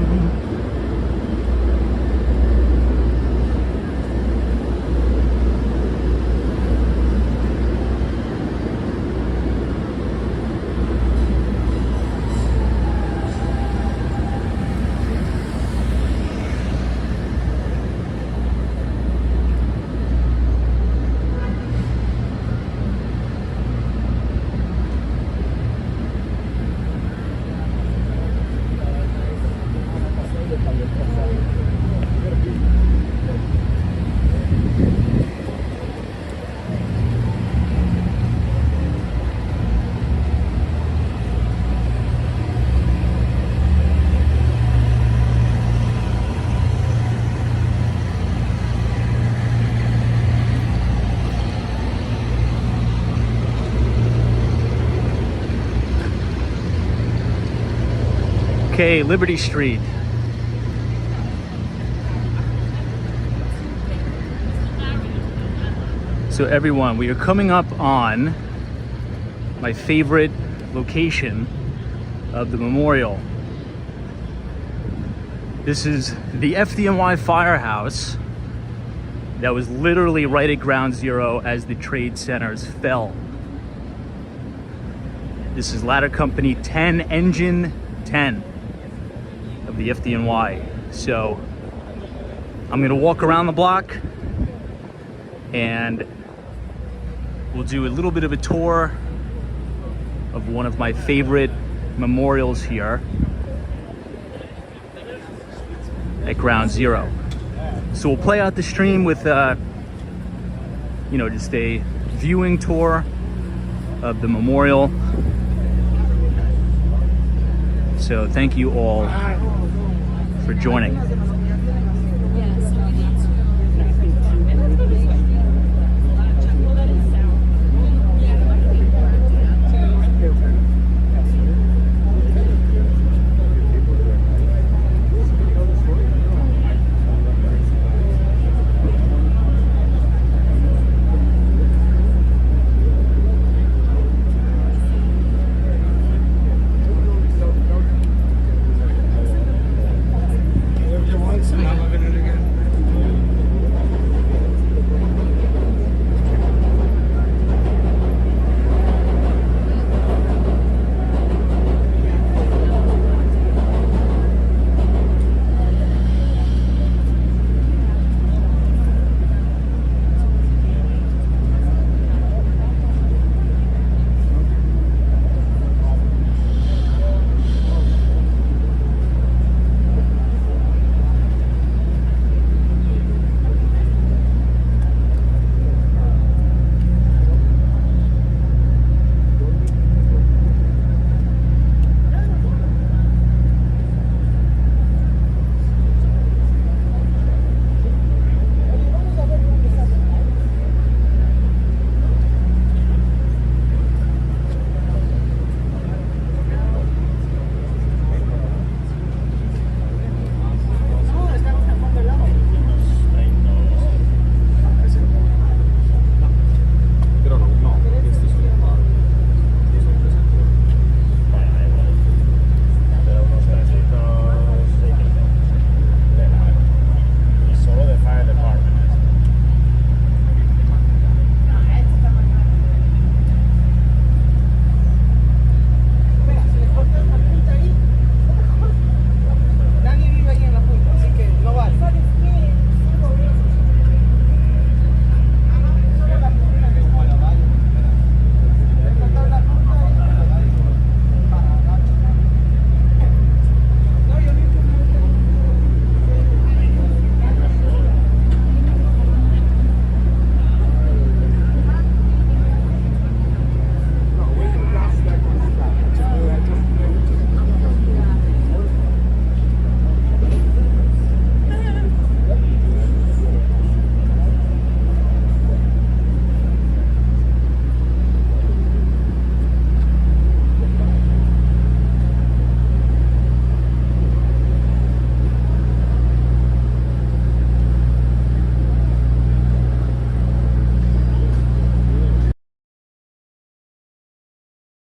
Okay, Liberty Street. So everyone, we are coming up on my favorite location of the memorial. This is the FDNY firehouse that was literally right at ground zero as the trade centers fell. This is ladder company 10, engine 10 of the FDNY. So I'm gonna walk around the block and we'll do a little bit of a tour of one of my favorite memorials here at ground zero. So we'll play out the stream with just a viewing tour of the memorial. So thank you all for joining.